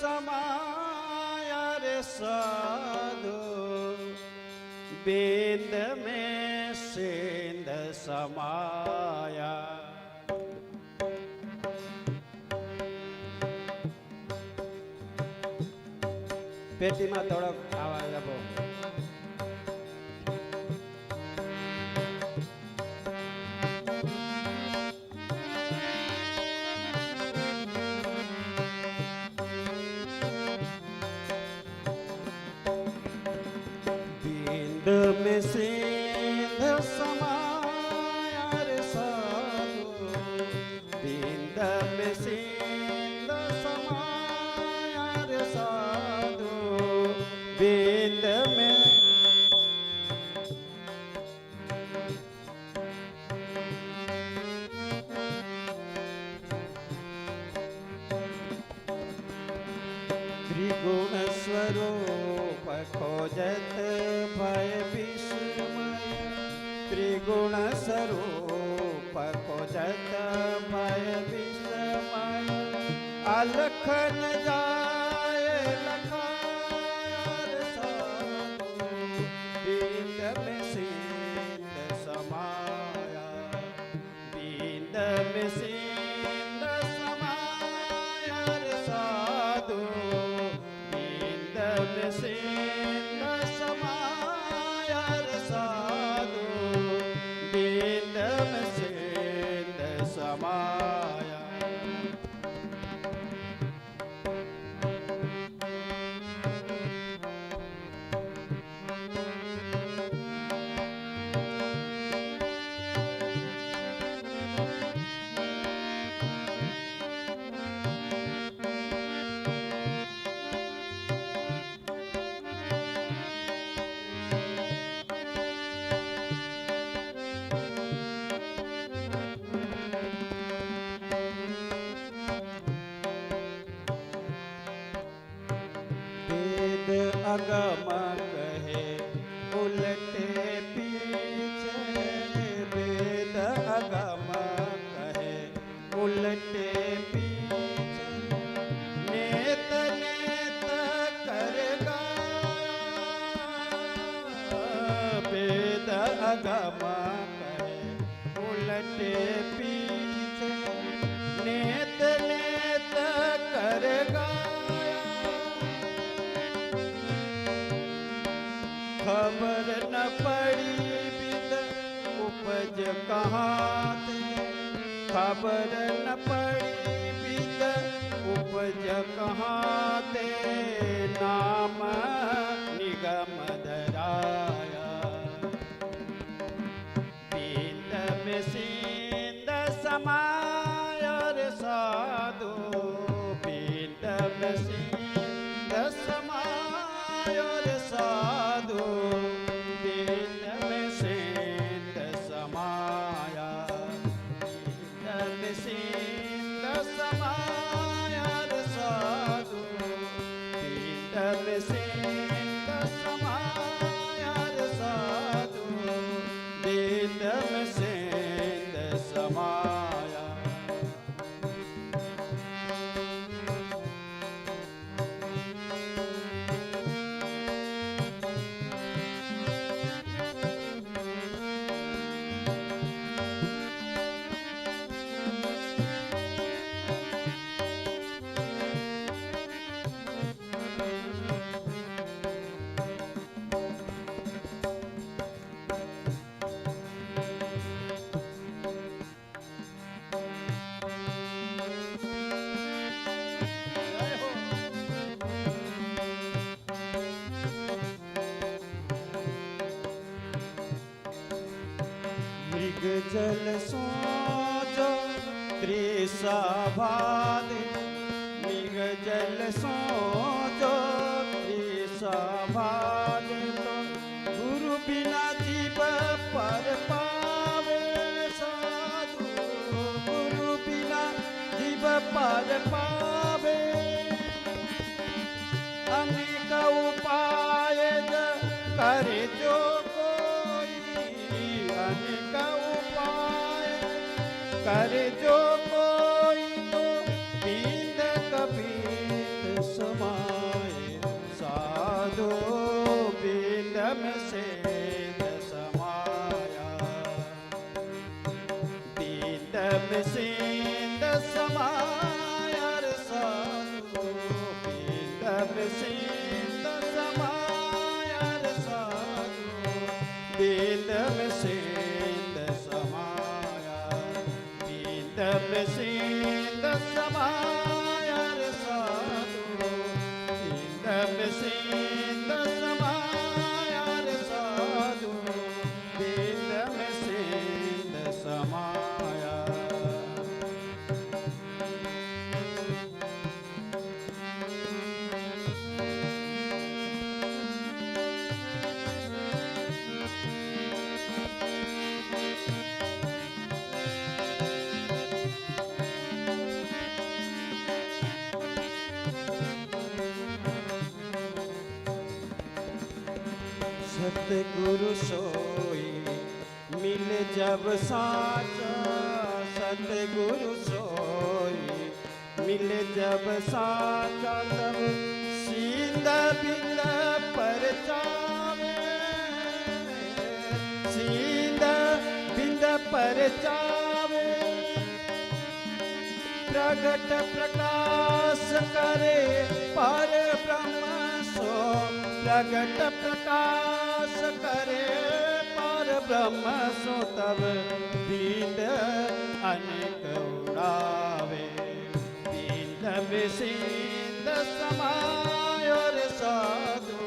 समाया रे साधु बेद में सेंध समाया पेटीમાં થોડોક આવાજ આપો में सिंध समाया रे साधु बिंद में सिंध समाया रे साधु बिंद में त्रिगुण स्वरूप खोजत भय विस्मय त्रिगुण स्वरूप खोजत भय विस्मय अलख न जाय लखार साधु बिंद में सिंध समाया बिंद में सिंध समाया रे साधु बिंद में सिंध समाया रे साधु बिंद में सिंध समाया अगम कहे उलटे पीछे वेद अगम कहे उलटे पीछे नेत नेत कर वेद अगम कहे उलटे पीछे नेत नेत कर खबर न पड़ी विद उपज कहाँ थे खबर न पड़ी विद उपज कहाँ थे नाम निगम धराया बिंद में सिंध समाया रे साधु बिंद में सिंध समाया रे साधु बिंद में सिंध समाया बिंद में सिंध समाया रे साधु बिंद में सिंध समाया रे साधु बिंद में सिंध समाया मृग जल सोजो त्रिसभाद मृग जल सोजो त्रिसभाद तो गुरु बिना जीव पर पावे साधु गुरु बिना जीव पर पावे अनेक उपाय करे जो अनेक उपाय कर जो कोई तो बींद कबीर सम में सिंध समाया रे साधु, बिंद में सिंध समाया, बिंद में सिंध समाया रे साधु, बिंद में सिंध समाया रे साधु, बिंद में सिंध समाया। सतगुरु सोई मिल जब साचा, सतगुरु सोई मिल जब साचा, तब सींद बिंद पर जावे, सींद बिंद पर जावे, प्रगट प्रकाश करे पर ब्रह्म सो, प्रगट प्रकाश करे पर ब्रह्म सो, तब बिंद अनेक उड़ावे, बिंद में सिंध समायो रे साधु,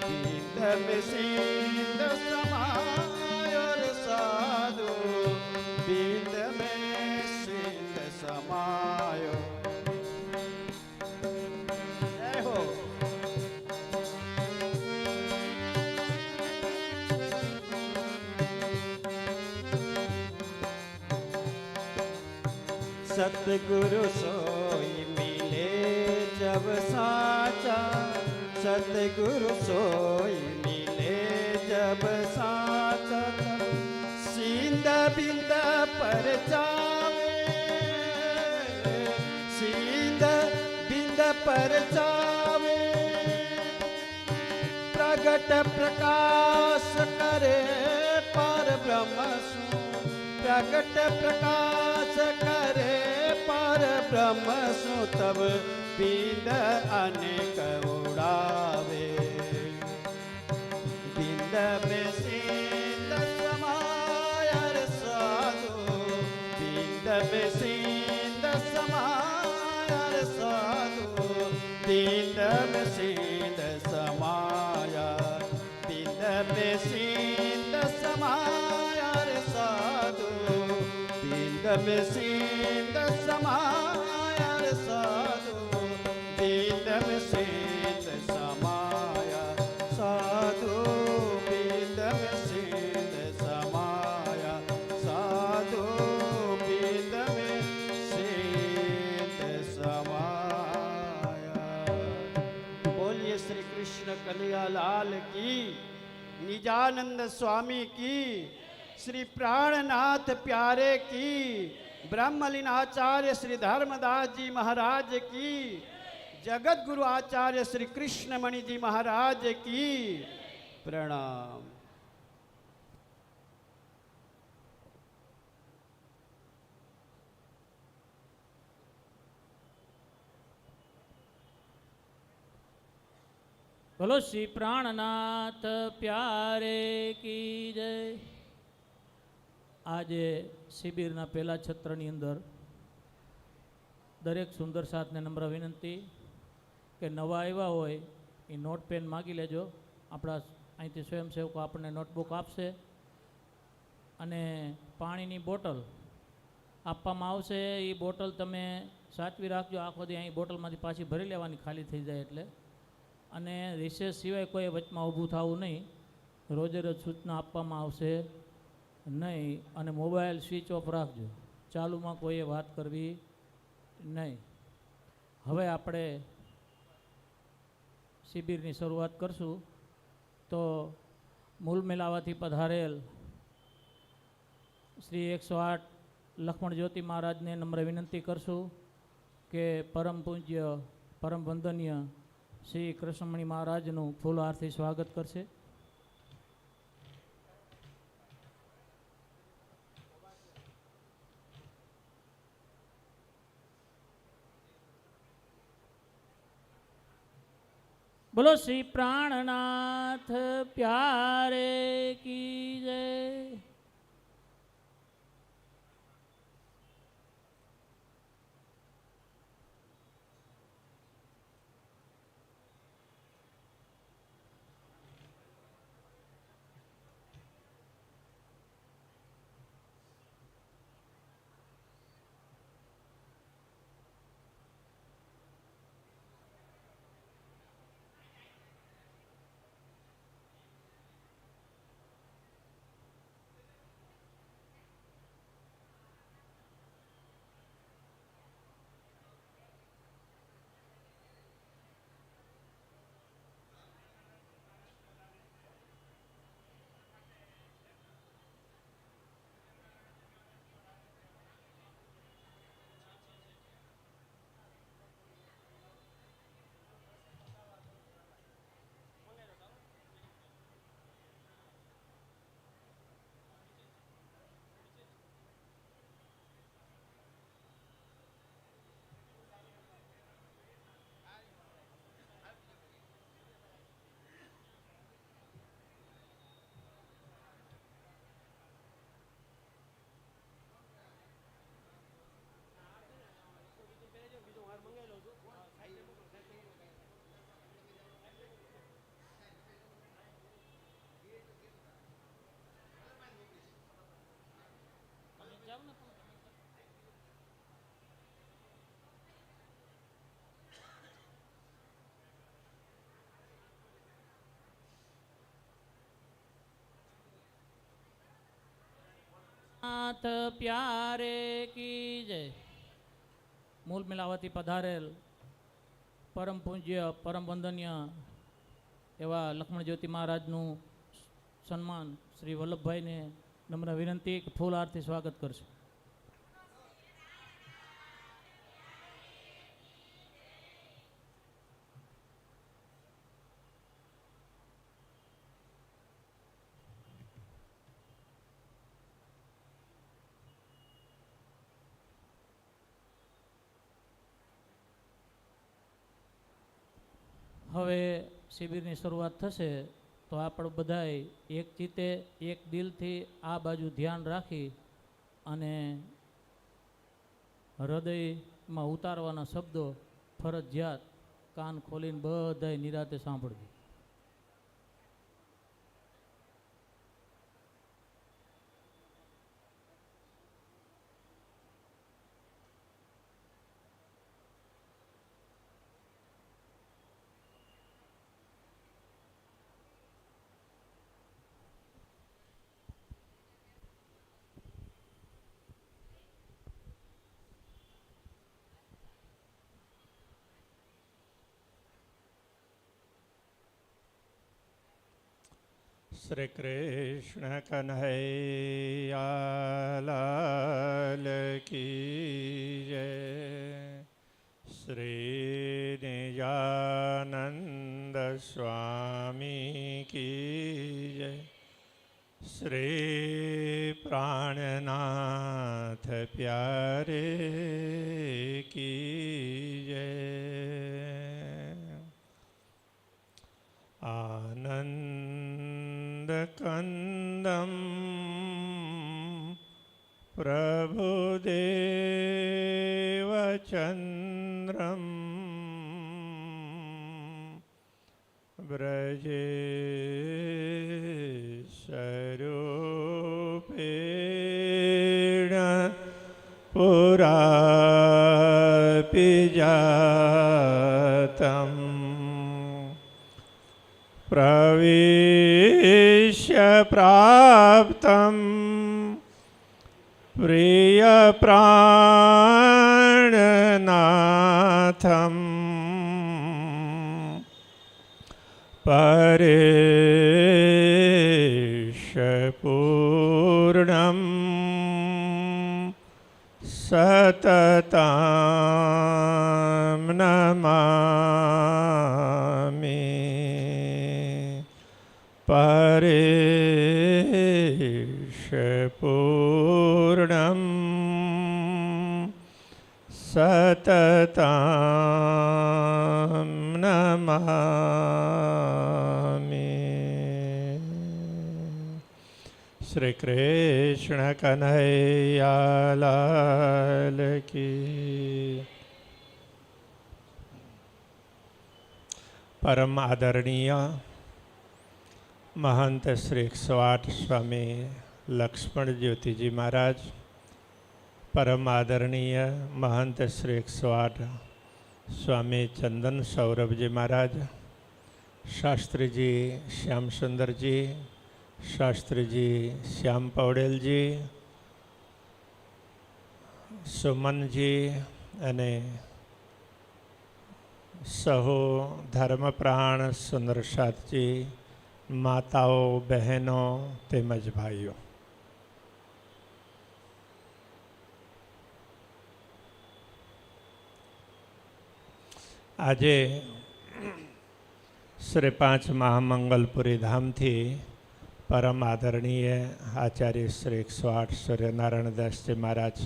बिंद में सिंध समायो रे साधु, बिंद में सिंध समायो। जय हो। सतगुरु सोई मिले जब साचा, सतगुरु सोई मिले जब साचा, सींद बिंद पर जावे, सींद बिंद पर जावे, प्रगट प्रकाश करे पर ब्रह्म सो, प्रगट प्रकाश करे पर ब्रह्म सो, तब बिंद अनेक उड़ावे, बिंद में सिंध समाया रे साधु, बिंद में सिंध समाया रे साधु, बिंद में सिंध समाया, बिंद में सिंध समाया रे साधु, बिंद में सिंध समाया रे साधु, बिंद में सिंध समाया साधु, बिंद में सिंध समाया साधु, बिंद में सिंध समाया। बोलिए श्री कृष्ण कन्हैया लाल की, निजानंद स्वामी की, श्री प्राणनाथ प्यारे की, ब्रह्मलीन आचार्य श्री धर्मदास जी महाराज की, जगत गुरु आचार्य श्री कृष्णमणि जी महाराज की प्रणाम। બોલો શ્રી પ્રાણનાથ પ્યારે કી જય। આજે શિબિરના પહેલા છત્રની અંદર દરેક સુંદર સાથને નમ્ર વિનંતી કે નવા આવ્યા હોય એ નોટ પેન માગી લેજો। આપણા અહીંથી સ્વયંસેવકો આપણને નોટબુક આપશે અને પાણીની બોટલ આપવામાં આવશે। એ બોટલ તમે સાચવી રાખજો, આખો દી અહીં બોટલમાંથી પાછી ભરી લેવાની ખાલી થઈ જાય એટલે। અને રિસેસ સિવાય કોઈ વચમાં ઊભું થવું નહીં, રોજે રોજ સૂચના આપવામાં આવશે નહીં। અને મોબાઈલ સ્વિચ ઓફ રાખજો, ચાલુમાં કોઈએ વાત કરવી નહીં। હવે આપણે શિબિરની શરૂઆત કરશું। તો મૂળ મેલાવાથી પધારેલ શ્રી 108 લક્ષ્મણ જ્યોતિ મહારાજને નમ્ર વિનંતી કરશું કે પરમ પૂજ્ય પરમ વંદનીય શ્રી કૃષ્ણમણિ મહારાજનું ફૂલહારથી સ્વાગત કરશે। બોલો શ્રી પ્રાણનાથ પ્યારે કી જય. નાથ પ્યારે કી જય. મૂળ મિલાવતી પધારેલ પરમ પૂજ્ય પરમ વંદનીય એવા લક્ષ્મણ જ્યોતિ મહારાજનું સન્માન શ્રી વલ્લભભાઈને નમ્ર વિનંતી કે ફૂલ આરતી સ્વાગત કરશે. હવે શિબિરની શરૂઆત થશે તો આપણે બધાય એક ચિત્તે એક દિલથી આ બાજુ ધ્યાન રાખી અને હૃદયમાં ઉતારવાના શબ્દો ફરજિયાત કાન ખોલીને બધાય નિરાતે સાંભળજો. શ્રી કૃષ્ણ કન્હૈયા લાલ કી જય. શ્રી નિજાનંદ સ્વામી કી જય. શ્રી પ્રાણનાથ પ્યારે કી જય. આનંદકંદમ પ્રભુદેવચંદ્રમ બ્રજેશરૂપેણ પુરાપિ જાતમ પ્રવિશ્ય પ્રાપ્તમ પ્રિયપ્રાણનાથમ પરેશપૂર્ણમ સતતમ નમામિ. પરેશપૂર્ણમ સતતમ નમામિ. નમામિ. શ્રી કૃષ્ણ કનૈયા લાલ કી. પરમ આદરણીય મહંત શ્રી 108 સ્વામી લક્ષ્મણ જ્યોતિજી મહારાજ, પરમ આદરણીય મહંત શ્રી 108 સ્વામી ચંદન સૌરભજી મહારાજ, શાસ્ત્રીજી શ્યામસુંદરજી, શાસ્ત્રીજી શ્યામ પૌડેલજી, સુમનજી અને સહુ ધર્મપ્રાણ સુંદરસાદજી, માતાઓ, બહેનો તેમજ ભાઈઓ, આજે શ્રી 5 મહામંગલપુરી ધામથી પરમ આદરણીય આચાર્ય શ્રી 108 સૂર્યનારાયણદાસજી મહારાજ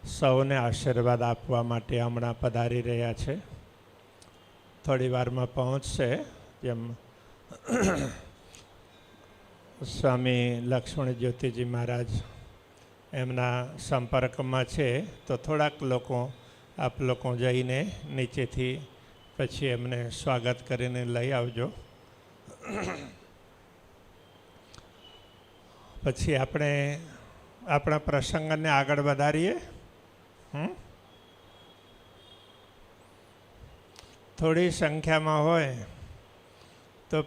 સૌને આશીર્વાદ આપવા માટે હમણાં પધારી રહ્યા છે. થોડી વારમાં પહોંચશે. જેમ સ્વામી લક્ષ્મણ જ્યોતિજી મહારાજ એમના સંપર્કમાં છે, તો થોડાક લોકો આપ લોકો જઈને નીચેથી પછી એમને સ્વાગત કરીને લઈ આવજો. પછી આપણે આપણા પ્રસંગને આગળ વધારીએ. થોડી સંખ્યામાં હોય તો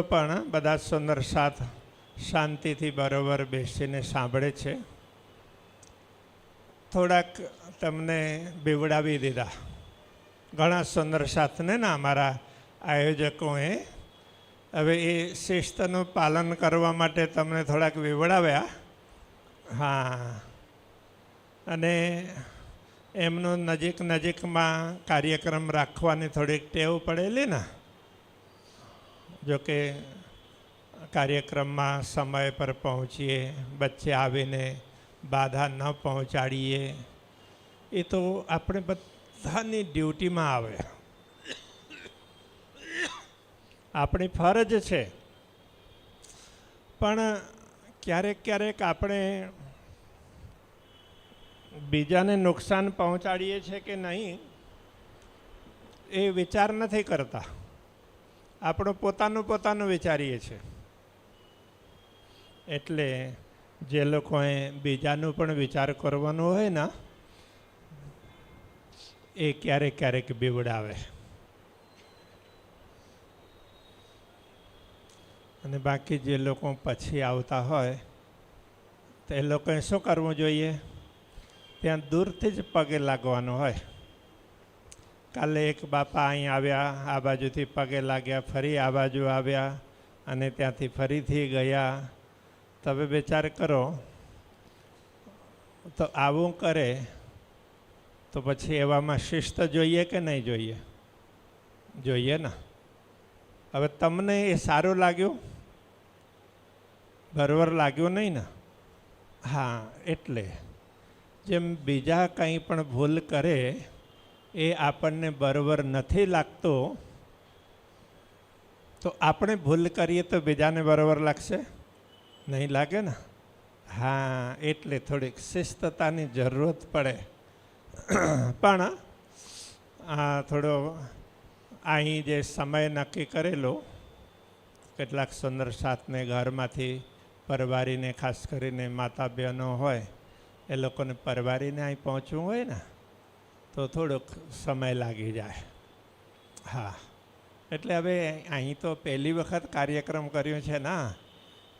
પણ બધા સુંદર સાથ શાંતિથી બરોબર બેસીને સાંભળે છે. થોડાક તમને બીવડાવી દીધા ઘણા સુંદર સાથને ના અમારા આયોજકોએ. હવે એ શિસ્તનું પાલન કરવા માટે તમને થોડાક બીવડાવ્યા. હા, અને એમનું નજીકમાં કાર્યક્રમ રાખવાની થોડીક ટેવ પડેલી ને. જોકે કાર્યક્રમમાં સમય પર પહોંચીએ, વચ્ચે આવીને બાધા ન પહોંચાડીએ, એ તો આપણે બધાની ડ્યુટીમાં આવે, આપણી ફરજ છે. પણ ક્યારેક આપણે બીજાને નુકસાન પહોંચાડીએ છીએ કે નહીં એ વિચાર નથી કરતા. આપણું પોતાનું વિચારીએ છીએ. એટલે જે લોકોએ બીજાનું પણ વિચાર કરવાનું હોય ને એ ક્યારેક બીવડાવે. અને બાકી જે લોકો પછી આવતા હોય તો એ લોકોએ શું કરવું જોઈએ? ત્યાં દૂરથી જ પગે લાગવાનું હોય. કાલે એક બાપા અહીં આવ્યા, આ બાજુથી પગે લાગ્યા, ફરી આ બાજુ આવ્યા અને ત્યાંથી ફરીથી ગયા. તમે વિચાર કરો, તો આવું કરે તો પછી એવામાં શિસ્ત જોઈએ કે નહીં જોઈએ? જોઈએ ને. હવે તમને એ સારું લાગ્યું? બરોબર લાગ્યું નહીં ને? હા, એટલે જેમ બીજા કંઈ પણ ભૂલ કરે એ આપણને બરોબર નથી લાગતો, તો આપણે ભૂલ કરીએ તો બીજાને બરોબર લાગશે? નહીં લાગે ને. હા, એટલે થોડીક શિસ્તતાની જરૂરત પડે. પણ આ થોડો અહીં જે સમય નક્કી કરેલો, કેટલાક સુંદર સાથને ઘરમાંથી પરવારીને, ખાસ કરીને માતા બહેનો હોય એ લોકોને પરવારીને અહીં પહોંચવું હોય ને તો થોડોક સમય લાગી જાય. હા, એટલે હવે અહીં તો પહેલી વખત કાર્યક્રમ કર્યો છે ને,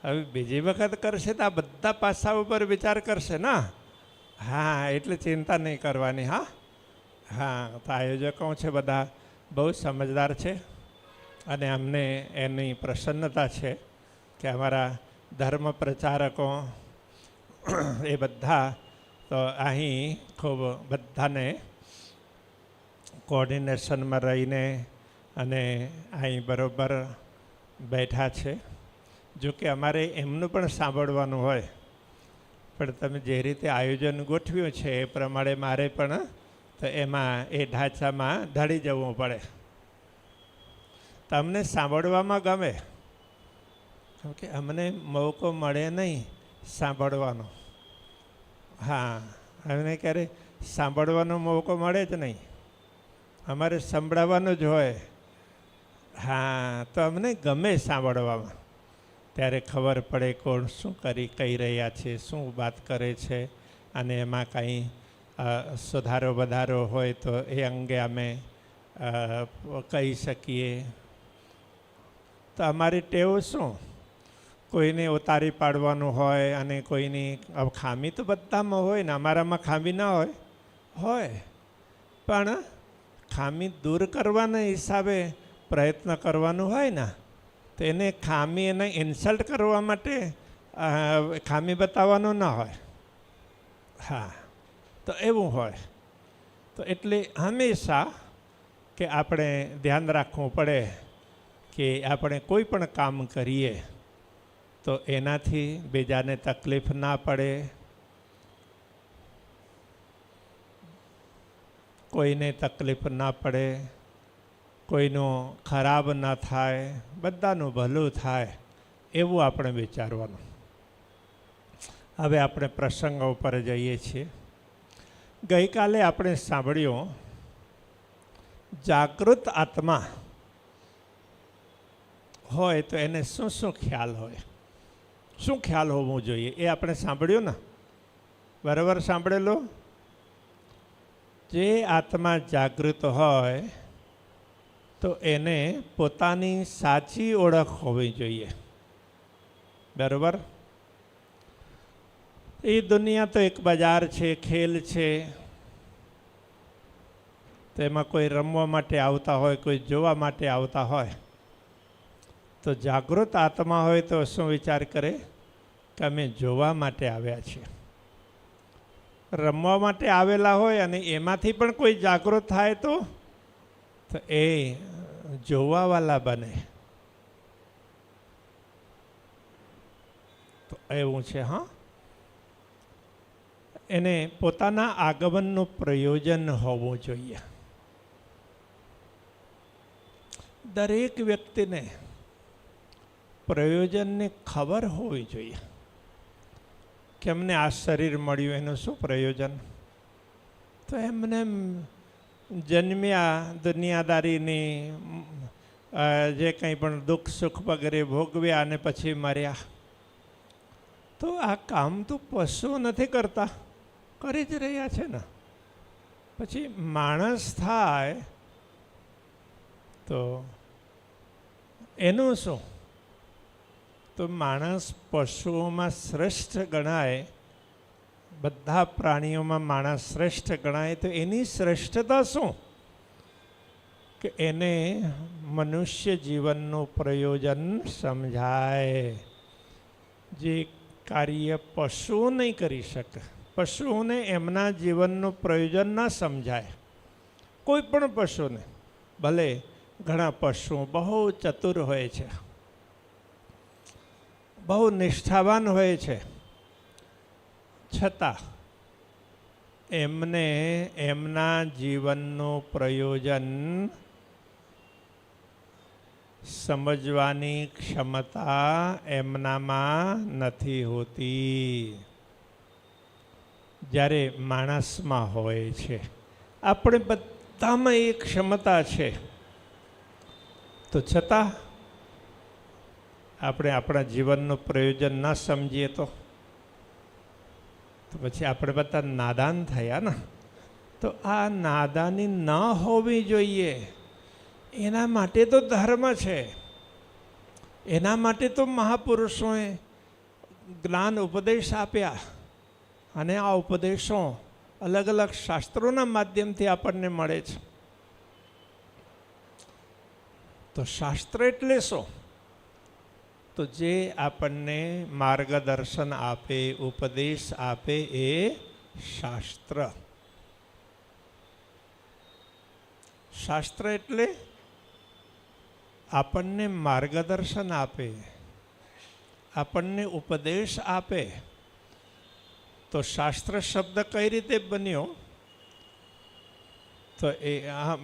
હવે બીજી વખત કરશે તો આ બધા પાસા ઉપર વિચાર કરશે ને. હા, એટલે ચિંતા નહીં કરવાની. હા હા, તો આયોજકો છે બધા બહુ સમજદાર છે અને અમને એની પ્રસન્નતા છે કે અમારા ધર્મ પ્રચારકો એ બધા તો અહીં ખૂબ બધાને કોર્ડિનેશનમાં રહીને અને અહીં બરોબર બેઠા છે. જો કે અમારે એમનું પણ સાંભળવાનું હોય, પણ તમે જે રીતે આયોજન ગોઠવ્યું છે એ પ્રમાણે મારે પણ તો એમાં એ ઢાંચામાં ઢળી જવું પડે. તમને સાંભળવામાં ગમે, કેમ કે અમને મોકો મળે નહીં સાંભળવાનો. હા, અમને ક્યારે સાંભળવાનો મોકો મળે જ નહીં, અમારે સંભળાવવાનું જ હોય. હા, તો અમને ગમે સાંભળવામાં. ત્યારે ખબર પડે કોણ શું કહી રહ્યા છે, શું વાત કરે છે, અને એમાં કાંઈ સુધારો વધારો હોય તો એ અંગે અમે કહી શકીએ. તો અમારી ટેવ શું, કોઈને ઉતારી પાડવાનું હોય અને કોઈની ખામી તો બધામાં હોય ને, અમારામાં ખામી ના હોય, હોય પણ ખામી દૂર કરવાના હિસાબે પ્રયત્ન કરવાનું હોય ને, તો એને ખામી એને ઇન્સલ્ટ કરવા માટે ખામી બતાવવાનું ના હોય. હા, તો એવું હોય. તો એટલે હંમેશા કે આપણે ધ્યાન રાખવું પડે કે આપણે કોઈ પણ કામ કરીએ તો એનાથી બીજાને તકલીફ ના પડે, કોઈને તકલીફ ના પડે, કોઈનું ખરાબ ના થાય, બધાનું ભલું થાય, એવું આપણે વિચારવાનું. હવે આપણે પ્રસંગ ઉપર જઈએ છીએ. ગઈકાલે આપણે સાંભળ્યું જાગૃત આત્મા હોય તો એને શું શું ખ્યાલ હોય, શું ખ્યાલ હોવું જોઈએ, એ આપણે સાંભળ્યું ને, બરાબર સાંભળેલું. જે આત્મા જાગૃત હોય તો એને પોતાની સાચી ઓળખ હોવી જોઈએ, બરાબર. એ દુનિયા તો એક બજાર છે, ખેલ છે, તેમાં કોઈ રમવા માટે આવતા હોય, કોઈ જોવા માટે આવતા હોય. તો જાગૃત આત્મા હોય તો શું વિચાર કરે કે અમે જોવા માટે આવ્યા છીએ. રમવા માટે આવેલા હોય અને એમાંથી પણ કોઈ જાગૃત થાય તો એ જોવાવાળા બને. તો એવું છે. હા, એને પોતાના આગમનનું પ્રયોજન હોવું જોઈએ. દરેક વ્યક્તિને પ્રયોજનની ખબર હોવી જોઈએ કે અમને આ શરીર મળ્યું એનું શું પ્રયોજન. તો એમને જન્મ્યા દુનિયાદારીની જે કંઈ પણ દુઃખ સુખ વગેરે ભોગવ્યા અને પછી મર્યા. તો આ કામ તો પશુઓ નથી કરતા, કરી જ રહ્યા છે ને. પછી માણસ થાય તો એનું શું. તો માણસ પશુઓમાં શ્રેષ્ઠ ગણાય, બધા પ્રાણીઓમાં માણસ શ્રેષ્ઠ ગણાય. તો એની શ્રેષ્ઠતા શું કે એને મનુષ્ય જીવનનું પ્રયોજન સમજાય. જે કાર્ય પશુઓ નહીં કરી શકે, પશુઓને એમના જીવનનું પ્રયોજન ન સમજાય. કોઈ પણ પશુને, ભલે ઘણા પશુઓ બહુ ચતુર હોય છે, બહુ નિષ્ઠાવાન હોય છે, છતાં એમને એમના જીવનનું પ્રયોજન સમજવાની ક્ષમતા એમનામાં નથી હોતી, જ્યારે માણસમાં હોય છે. આપણે બધામાં એ ક્ષમતા છે, તો છતાં આપણે આપણા જીવનનું પ્રયોજન ન સમજીએ તો પછી આપણે બધા નાદાન થયા ને. તો આ નાદાની ન હોવી જોઈએ. એના માટે તો ધર્મ છે, એના માટે તો મહાપુરુષોએ જ્ઞાન ઉપદેશ આપ્યા, અને આ ઉપદેશો અલગ અલગ શાસ્ત્રોના માધ્યમથી આપણને મળે છે. તો શાસ્ત્ર એટલે શું? તો જે આપણને માર્ગદર્શન આપે, ઉપદેશ આપે, એ શાસ્ત્ર. શાસ્ત્ર એટલે આપણને માર્ગદર્શન આપે, આપણને ઉપદેશ આપે. તો શાસ્ત્ર શબ્દ કઈ રીતે બન્યો? તો એ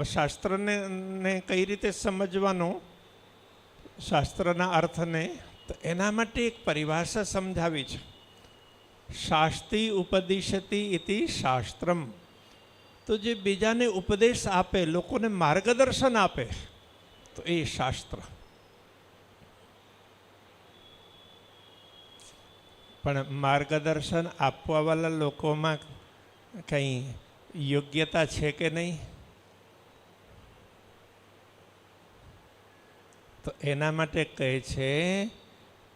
શાસ્ત્રને કઈ રીતે સમજવાનું, શાસ્ત્રના અર્થને? તો એના માટે એક પરિભાષા સમજાવી છે. શાસ્ત્રી ઉપદિશતિ ઇતિ શાસ્ત્રમ. તો જે બીજાને ઉપદેશ આપે, લોકોને માર્ગદર્શન આપે, તો એ શાસ્ત્ર. પણ માર્ગદર્શન આપવાવાળા લોકોમાં કંઈ યોગ્યતા છે કે નહીં? તો એના માટે કહે છે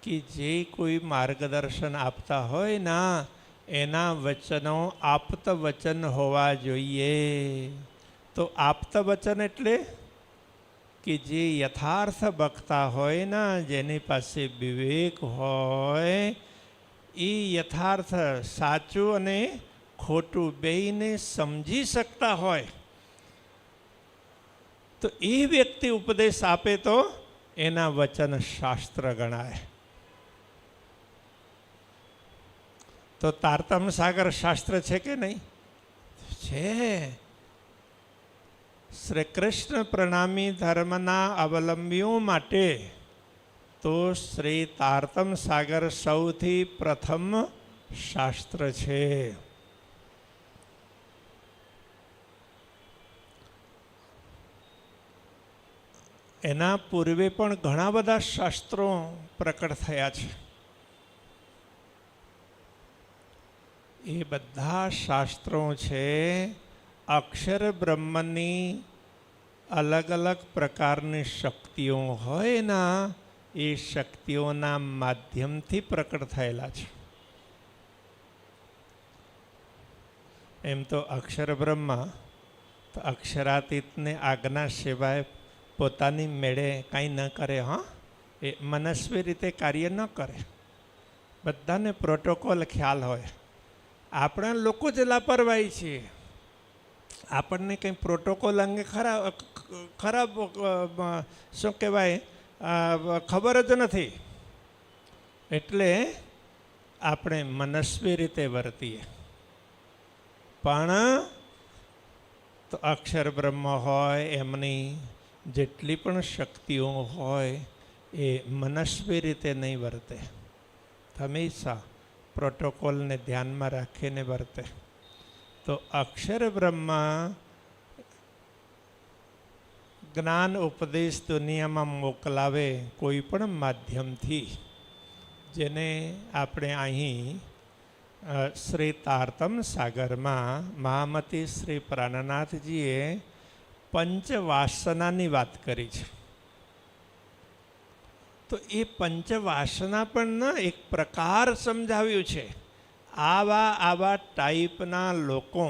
કે જે કોઈ માર્ગદર્શન આપતા હોય ને એના વચનો આપ્ત વચન હોવા જોઈએ. તો આપ્ત વચન એટલે કે જે યથાર્થ બકતા હોય ને, જેની પાસે વિવેક હોય, એ યથાર્થ સાચું અને ખોટું બેયને સમજી શકતા હોય, તો એ વ્યક્તિ ઉપદેશ આપે તો એના વચન શાસ્ત્ર ગણાય. તો તારતમ સાગર શાસ્ત્ર છે કે નહીં? છે. શ્રી કૃષ્ણ પ્રણામી ધર્મના અવલંબીઓ માટે તો શ્રી તારતમ સાગર સૌથી પ્રથમ શાસ્ત્ર છે. એના પૂર્વે પણ ઘણા બધા શાસ્ત્રો પ્રકટ થયા છે. એ બધા શાસ્ત્રો છે અક્ષર બ્રહ્મની અલગ અલગ પ્રકારની શક્તિઓ હોય ને, એ શક્તિઓના માધ્યમથી પ્રકટ થયેલા છે. એમ તો અક્ષર બ્રહ્મ તો અક્ષરાતીતને આજ્ઞા સિવાય પોતાની મેળે કાંઈ ન કરે. હા, એ મનસ્વી રીતે કાર્ય ન કરે. બધાને પ્રોટોકોલ ખ્યાલ હોય. આપણા લોકો જ લાપરવાહી છીએ. આપણને કંઈ પ્રોટોકોલ અંગે ખરાબ શું કહેવાય, ખબર જ નથી. એટલે આપણે મનસ્વી રીતે વર્તીએ. પણ તો અક્ષર બ્રહ્મ હોય, એમની જેટલી પણ શક્તિઓ હોય, એ મનસ્વી રીતે નહીં વર્તે. હંમેશા પ્રોટોકોલને ધ્યાનમાં રાખીને વર્તે. તો અક્ષર બ્રહ્મા જ્ઞાન ઉપદેશ દુનિયામાં મોકલાવે કોઈ પણ માધ્યમથી, જેને આપણે અહીં શ્રી તારતમ સાગરમાં મહામતી શ્રી પ્રાણનાથજીએ પંચવાસનાની વાત કરી છે. તો એ પંચવાસના પણ એક પ્રકાર સમજાવ્યું છે. આવા ટાઈપના લોકો,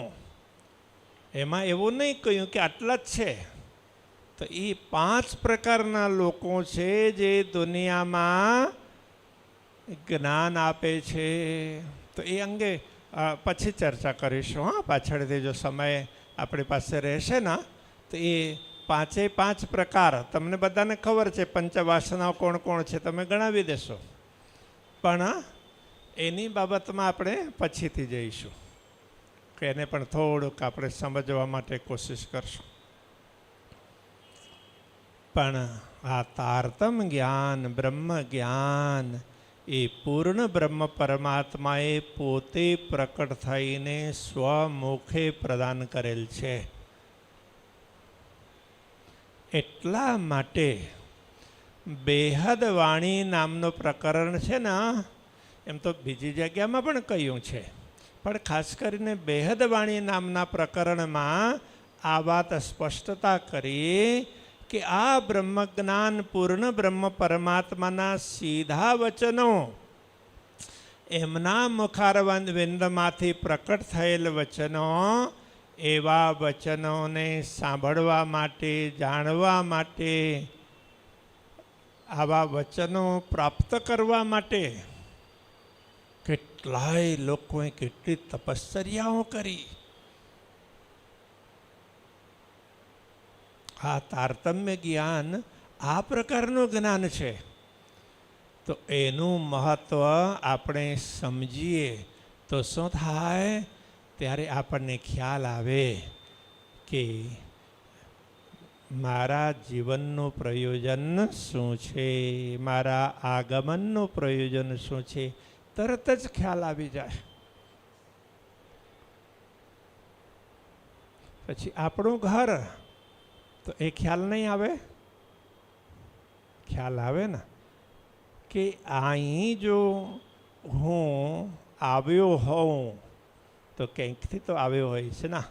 એમાં એવું નહીં કહ્યું કે આટલા જ છે. તો એ 5 પ્રકારના લોકો છે જે દુનિયામાં જ્ઞાન આપે છે. તો એ અંગે પછી ચર્ચા કરીશું. હા, પાછળથી જો સમય આપણી પાસે રહેશે ને, તો એ 5 પ્રકાર તમને બધાને ખબર છે. પંચવાસનાઓ કોણ કોણ છે તમે ગણાવી દેશો, પણ એની બાબતમાં આપણે પછીથી જઈશું, કે એને પણ થોડુંક આપણે સમજવા માટે કોશિશ કરશું. પણ આ તારતમ જ્ઞાન, બ્રહ્મ જ્ઞાન, એ પૂર્ણ બ્રહ્મ પરમાત્માએ પોતે પ્રકટ થઈને સ્વમુખે પ્રદાન કરેલ છે. એટલા માટે બેહદ વાણી નામનું પ્રકરણ છે ને, એમ તો બીજી જગ્યામાં પણ કહ્યું છે, પણ ખાસ કરીને બેહદ વાણી નામના પ્રકરણમાં આ વાત સ્પષ્ટતા કરી કે આ બ્રહ્મજ્ઞાન પૂર્ણ બ્રહ્મ પરમાત્માના સીધા વચનો, એમના મુખારવિંદમાંથી પ્રકટ થયેલ વચનો, એવા વચનોને સાંભળવા માટે, જાણવા માટે, આવા વચનો પ્રાપ્ત કરવા માટે કેટલાય લોકોએ કેટલી તપશ્ચર્યાઓ કરી. આ તારતમ્ય જ્ઞાન આ પ્રકારનું જ્ઞાન છે. તો એનું મહત્ત્વ આપણે સમજીએ તો શું થાય? ત્યારે આપણને ખ્યાલ આવે કે મારા જીવનનું પ્રયોજન શું છે, મારા આગમનનું પ્રયોજન શું છે, તરત જ ખ્યાલ આવી જાય. પછી આપણું ઘર, તો એ ખ્યાલ નહીં આવે? ખ્યાલ આવે ને કે અહીં જો હું આવ્યો હોઉં તો ક્યાંકથી તો આવ્યો હોય છે ને.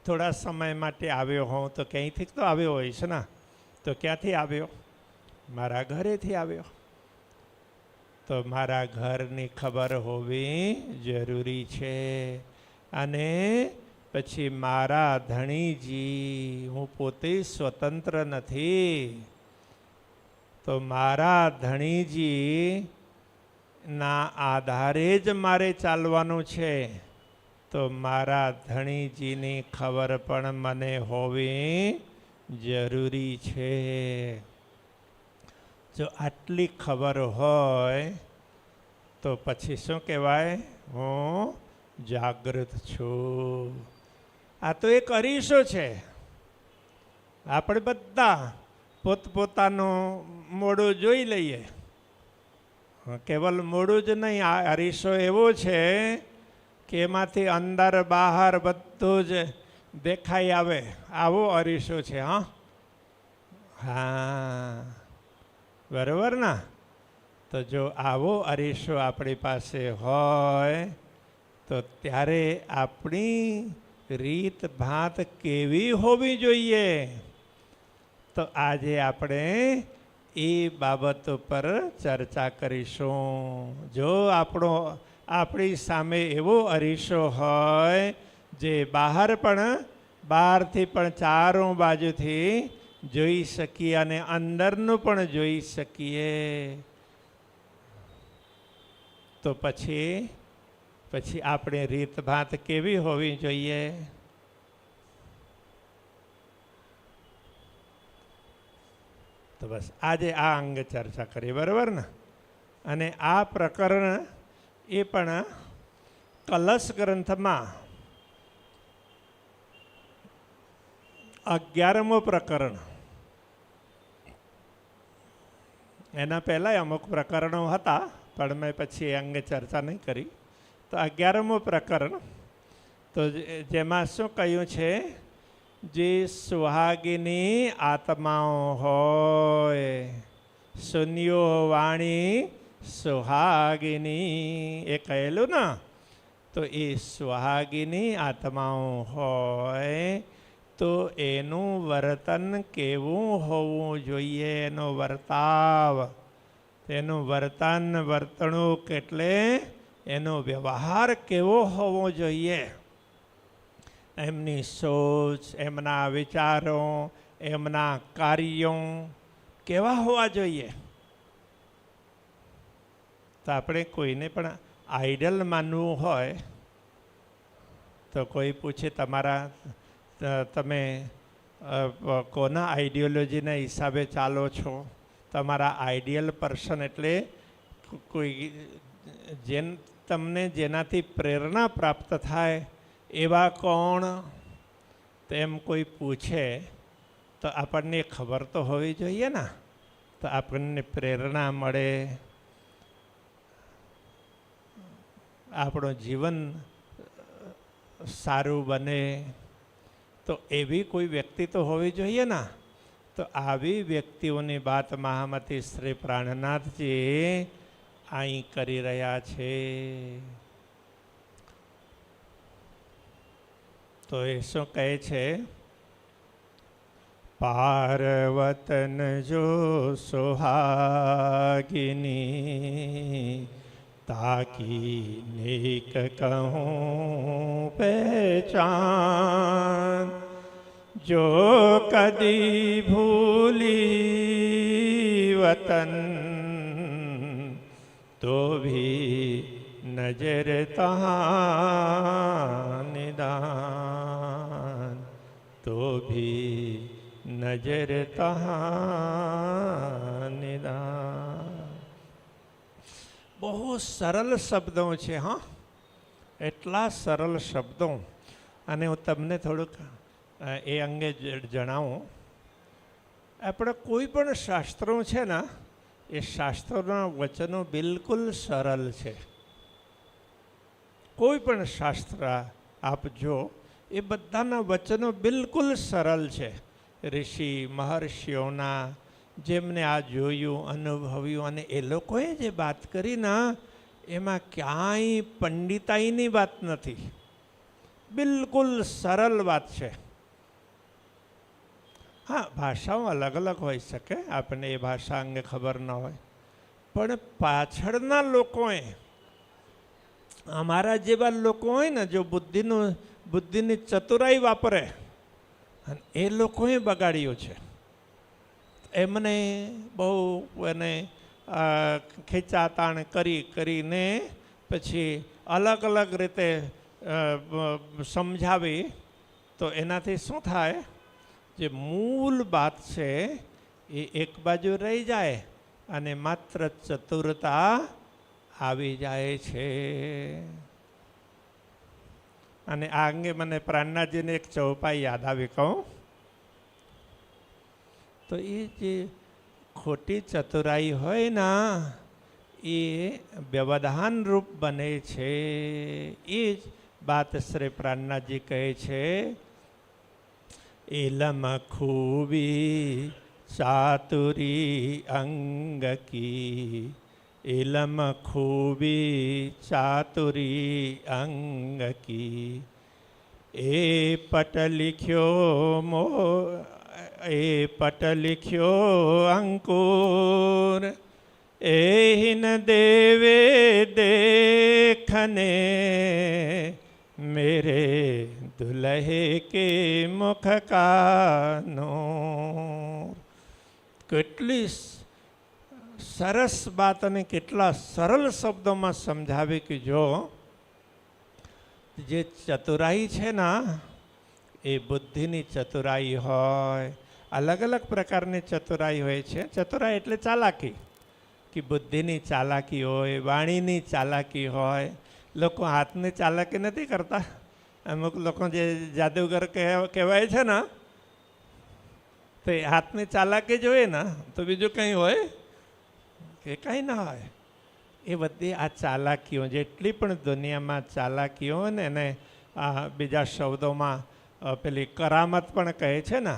થોડા સમય માટે આવ્યો હોઉં તો ક્યાંયથી તો આવ્યો હોય છે ને. તો ક્યાંથી આવ્યો? મારા ઘરેથી આવ્યો. તો મારા ઘરની ખબર હોવી જરૂરી છે. અને પછી મારા ધણીજી, હું પોતે સ્વતંત્ર નથી, તો મારા ધણીજી ના આધારે જ મારે ચાલવાનું છે. તો મારા ધણીજીની ખબર પણ મને હોવી જરૂરી છે. જો આટલી ખબર હોય તો પછી શું કહેવાય? હું જાગૃત છું. આ તો એક અરીસો છે. આપણે બધા પોતપોતાનું મોઢું જોઈ લઈએ. કેવલ મોઢું જ નહીં, આ અરીસો એવો છે કે એમાંથી અંદર બહાર બધું જ દેખાઈ આવે. આવો અરીસો છે. હા, બરાબર ને? તો જો આવો અરીસો આપણી પાસે હોય તો ત્યારે આપણી રીત ભાત કેવી હોવી જોઈએ? તો આજે આપણે એ બાબત ઉપર ચર્ચા કરીશું. જો આપણી સામે એવો અરીસો હોય જે બહારથી પણ ચારો બાજુથી જોઈ શકીએ અને અંદરનું પણ જોઈ શકીએ, તો પછી આપણે રીતભાત કેવી હોવી જોઈએ? તો બસ આજે આ અંગે ચર્ચા કરીએ, બરાબર ને? અને આ પ્રકરણ એ પણ કલશ ગ્રંથમાં 11મું પ્રકરણ. એના પહેલાં અમુક પ્રકરણો હતા પણ મેં પછી એ અંગે ચર્ચા નહીં કરી. તો 11મું પ્રકરણ, તો જેમાં શું કહ્યું છે? જે સુહાગિની આત્માઓ હોય, શૂન્યો વાણી સુહાગિની, એ કહેલું ને? તો એ સુહાગિની આત્માઓ હોય તો એનું વર્તન કેવું હોવું જોઈએ? એનો વર્તાવ, એનું વર્તન, વર્તણૂક એટલે એનો વ્યવહાર કેવો હોવો જોઈએ? એમની સોચ, એમના વિચારો, એમના કાર્યો કેવા હોવા જોઈએ? તો આપણે કોઈને પણ આઈડલ માનવું હોય તો કોઈ પૂછે તમે કોના આઈડિયોલોજીના હિસાબે ચાલો છો? તમારા આઈડિયલ પર્સન એટલે કોઈ તમને જેનાથી પ્રેરણા પ્રાપ્ત થાય એવા કોણ? તેમ કોઈ પૂછે તો આપણને ખબર તો હોવી જોઈએ ને. તો આપણને પ્રેરણા મળે, આપણું જીવન સારું બને, તો એવી કોઈ વ્યક્તિ તો હોવી જોઈએ ને. તો આવી વ્યક્તિઓની વાત મહામતી શ્રી પ્રાણનાથજી અહીં કરી રહ્યા છે. તો એ શું કહે છે? પાર્વતન જો સુહાગિની તાકી નેક કહું પહેચાન, જો કદી ભૂલી વતન તો ભી નજર તહાં નિદાન, તો ભી નજર તહાં નિદાન. બહુ સરળ શબ્દો છે. હા, એટલા સરળ શબ્દો, અને હું તમને થોડુંક એ અંગે જણાવું. આપણે કોઈ પણ શાસ્ત્રો છે ને, એ શાસ્ત્રોના વચનો બિલકુલ સરળ છે. કોઈ પણ શાસ્ત્ર આપ જો, એ બધાના વચનો બિલકુલ સરળ છે. ઋષિ મહર્ષિઓના, જેમને આ જોયું, અનુભવ્યું, અને એ લોકોએ જે વાત કરી ને, એમાં ક્યાંય પંડિતાઈની વાત નથી. બિલકુલ સરળ વાત છે. હા, ભાષાઓ અલગ અલગ હોઈ શકે, આપણને એ ભાષા અંગે ખબર ન હોય, પણ પાછળના લોકોએ, અમારા જેવા લોકો હોય ને, જો બુદ્ધિની ચતુરાઈ વાપરે, અને એ લોકોએ બગાડ્યું છે. એમને બહુ એને ખેંચાતાણ કરીને પછી અલગ અલગ રીતે સમજાવી, તો એનાથી શું થાય, જે મૂળ વાત છે એ એક બાજુ રહી જાય અને માત્ર ચતુરતા આવી જાય છે. અને આ અંગે મને પ્રાણનાથજીને એક ચૌપાઈ યાદ આવી કહું તો, એ જે ખોટી ચતુરાઈ હોય ને, એ વ્યવધાન રૂપ બને છે. એ જ બાત શ્રી પ્રાણનાથજી કહે છે, ઇલમ ખૂબી ચાતુરી અંગ કી, ઇલમ ખૂબી ચાતુરી અંગ કી, એ પટ લિખ્યો અંકુર, એહિન દેવે દેખને, મેરે દુલ્હે કે મુખ કાનો. કેટલી સરસ વાત અને કેટલા સરળ શબ્દોમાં સમજાવી કે જો જે ચતુરાઈ છે ને, એ બુદ્ધિની ચતુરાઈ હોય. અલગ અલગ પ્રકારની ચતુરાઈ હોય છે. ચતુરાઈ એટલે ચાલાકી, કે બુદ્ધિની ચાલાકી હોય, વાણીની ચાલાકી હોય. લોકો હાથની ચાલાકી નથી કરતા. અમુક લોકો જે જાદુગર કહેવાય છે ને, તો એ હાથની ચાલાકી જોઈએ ને, તો બીજું કંઈ હોય કે કંઈ ના હોય. એ બધી આ ચાલાકીઓ, જેટલી પણ દુનિયામાં ચાલાકીઓ ને, એને બીજા શબ્દોમાં પેલી કરામત પણ કહે છે ને.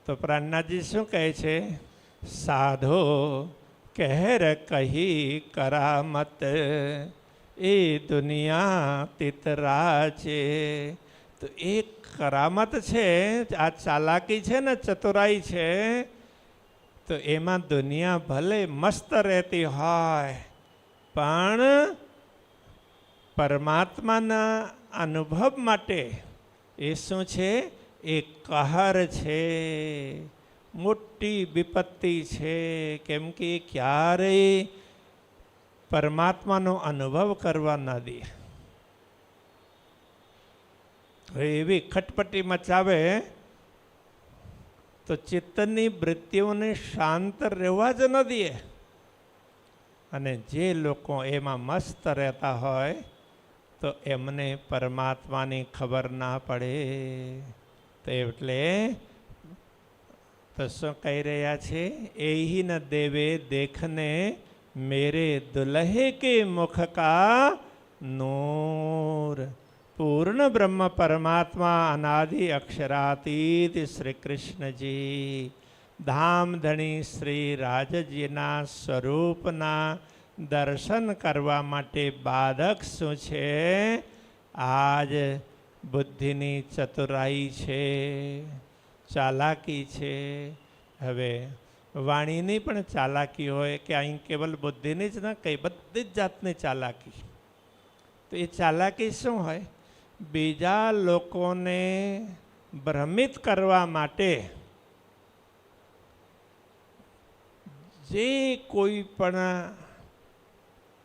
તો પ્રાણનાથજી શું કહે છે, સાધો કહેર કહી કરામત, એ દુનિયા તિતરા છે. તો એ કરામત છે, આ ચાલાકી છે ને, ચતુરાઈ છે, તો એમાં દુનિયા ભલે મસ્ત રહેતી હોય, પણ પરમાત્માના અનુભવ માટે એ શું છે, એ કહર છે, મોટી વિપત્તિ છે. કેમ કે એ ક્યારેય પરમાત્માનો અનુભવ કરવા ન દે. એવી ખટપટી મચાવે તો ચિત્તની વૃત્તિઓને શાંત રહેવા જ ન દે. અને જે લોકો એમાં મસ્ત રહેતા હોય, તો એમને પરમાત્માની ખબર ના પડે. તો એટલે તો શું કહી રહ્યા છે, એહી ન દેવે દેખને, મેરે દુલ્હે કે મુખ કા નૂર. પૂર્ણ બ્રહ્મ પરમાત્મા અનાદિ અક્ષરાતીત શ્રી કૃષ્ણજી ધામધણી શ્રી રાજજીના સ્વરૂપના દર્શન કરવા માટે બાધક શું છે, આજ બુદ્ધિની ચતુરાઈ છે, ચાલાકી છે. હવે વાણીની પણ ચાલાકી હોય, કે અહીં કેવલ બુદ્ધિની જ ના કઈ, બધી જ જાતની ચાલાકી. તો એ ચાલાકી શું હોય, બીજા લોકોને ભ્રમિત કરવા માટે જે કોઈ પણ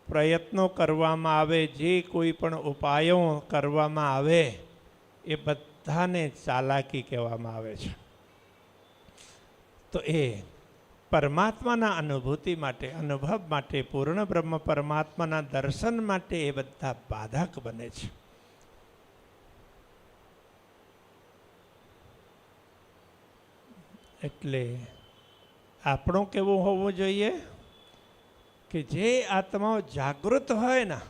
પ્રયત્નો કરવામાં આવે, જે કોઈ પણ ઉપાયો કરવામાં આવે, એ બધાને ચાલાકી કહેવામાં આવે છે. તો એ પરમાત્માના અનુભૂતિ માટે, અનુભવ માટે, પૂર્ણ બ્રહ્મ પરમાત્માના દર્શન માટે એ બધા બાધક બને છે. એટલે આપણું કેવું હોવું જોઈએ કે જે આત્માઓ જાગૃત હોય ને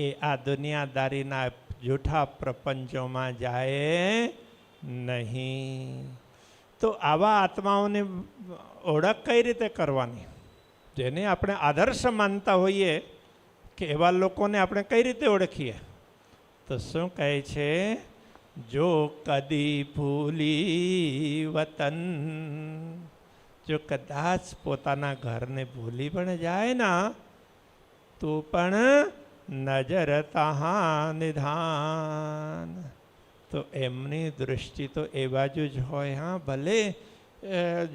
એ આ દુનિયાદારીના જૂઠા પ્રપંચોમાં જાય નહીં. તો આવા આત્માઓની ઓળખ કઈ રીતે કરવાની? જેને આપણે આદર્શ માનતા હોઈએ કે એવા લોકોને આપણે કઈ રીતે ઓળખીએ? તો શું કહે છે? જો કદી ભૂલી વતન, જો કદાચ પોતાના ઘરને ભૂલી પણ જાય ને તો પણ નજર તહાં નિધાન, તો એમની દૃષ્ટિ તો એ બાજુ જ હોય. હા, ભલે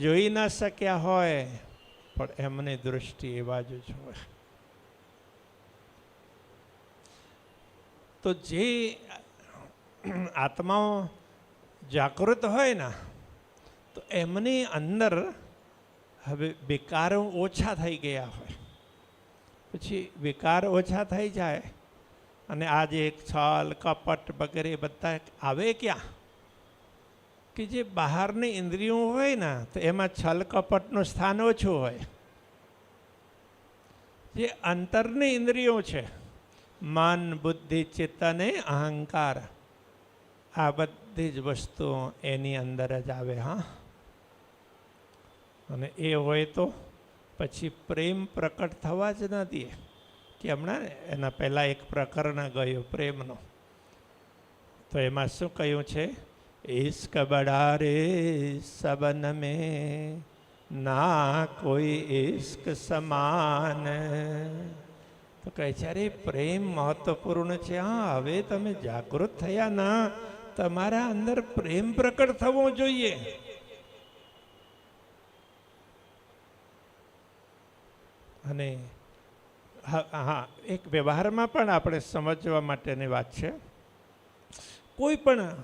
જોઈ ન શક્યા હોય પણ એમની દૃષ્ટિ એ બાજુ જ હોય. તો જે આત્માઓ જાગૃત હોય ને તો એમની અંદર હવે વિકારો ઓછા થઈ ગયા હોય. પછી વિકાર ઓછા થઈ જાય અને આજે છલ કપટ વગેરે બધા આવે ક્યાં? કે જે બહારની ઇન્દ્રિયો હોય ને તો એમાં છલ કપટનું સ્થાન ઓછું હોય. જે અંતરની ઇન્દ્રિયો છે, મન, બુદ્ધિ, ચિત્ત અને અહંકાર, આ બધી જ વસ્તુઓ એની અંદર જ આવે. હા, અને એ હોય તો પછી પ્રેમ પ્રકટ થવા જ નથી. કે હમણાં એના પહેલાં એક પ્રકરણ ગયું પ્રેમનો, તો એમાં શું કહ્યું છે? ઇશ્ક બડા રે સબન મેં, ના કોઈ ઇશ્ક સમાન. તો કહે છે અરે પ્રેમ મહત્વપૂર્ણ છે. હા, હવે તમે જાગૃત થયા ના, તમારા અંદર પ્રેમ પ્રકટ થવો જોઈએ. અને હા, એક વ્યવહારમાં પણ આપણે સમજવા માટેની વાત છે. કોઈ પણ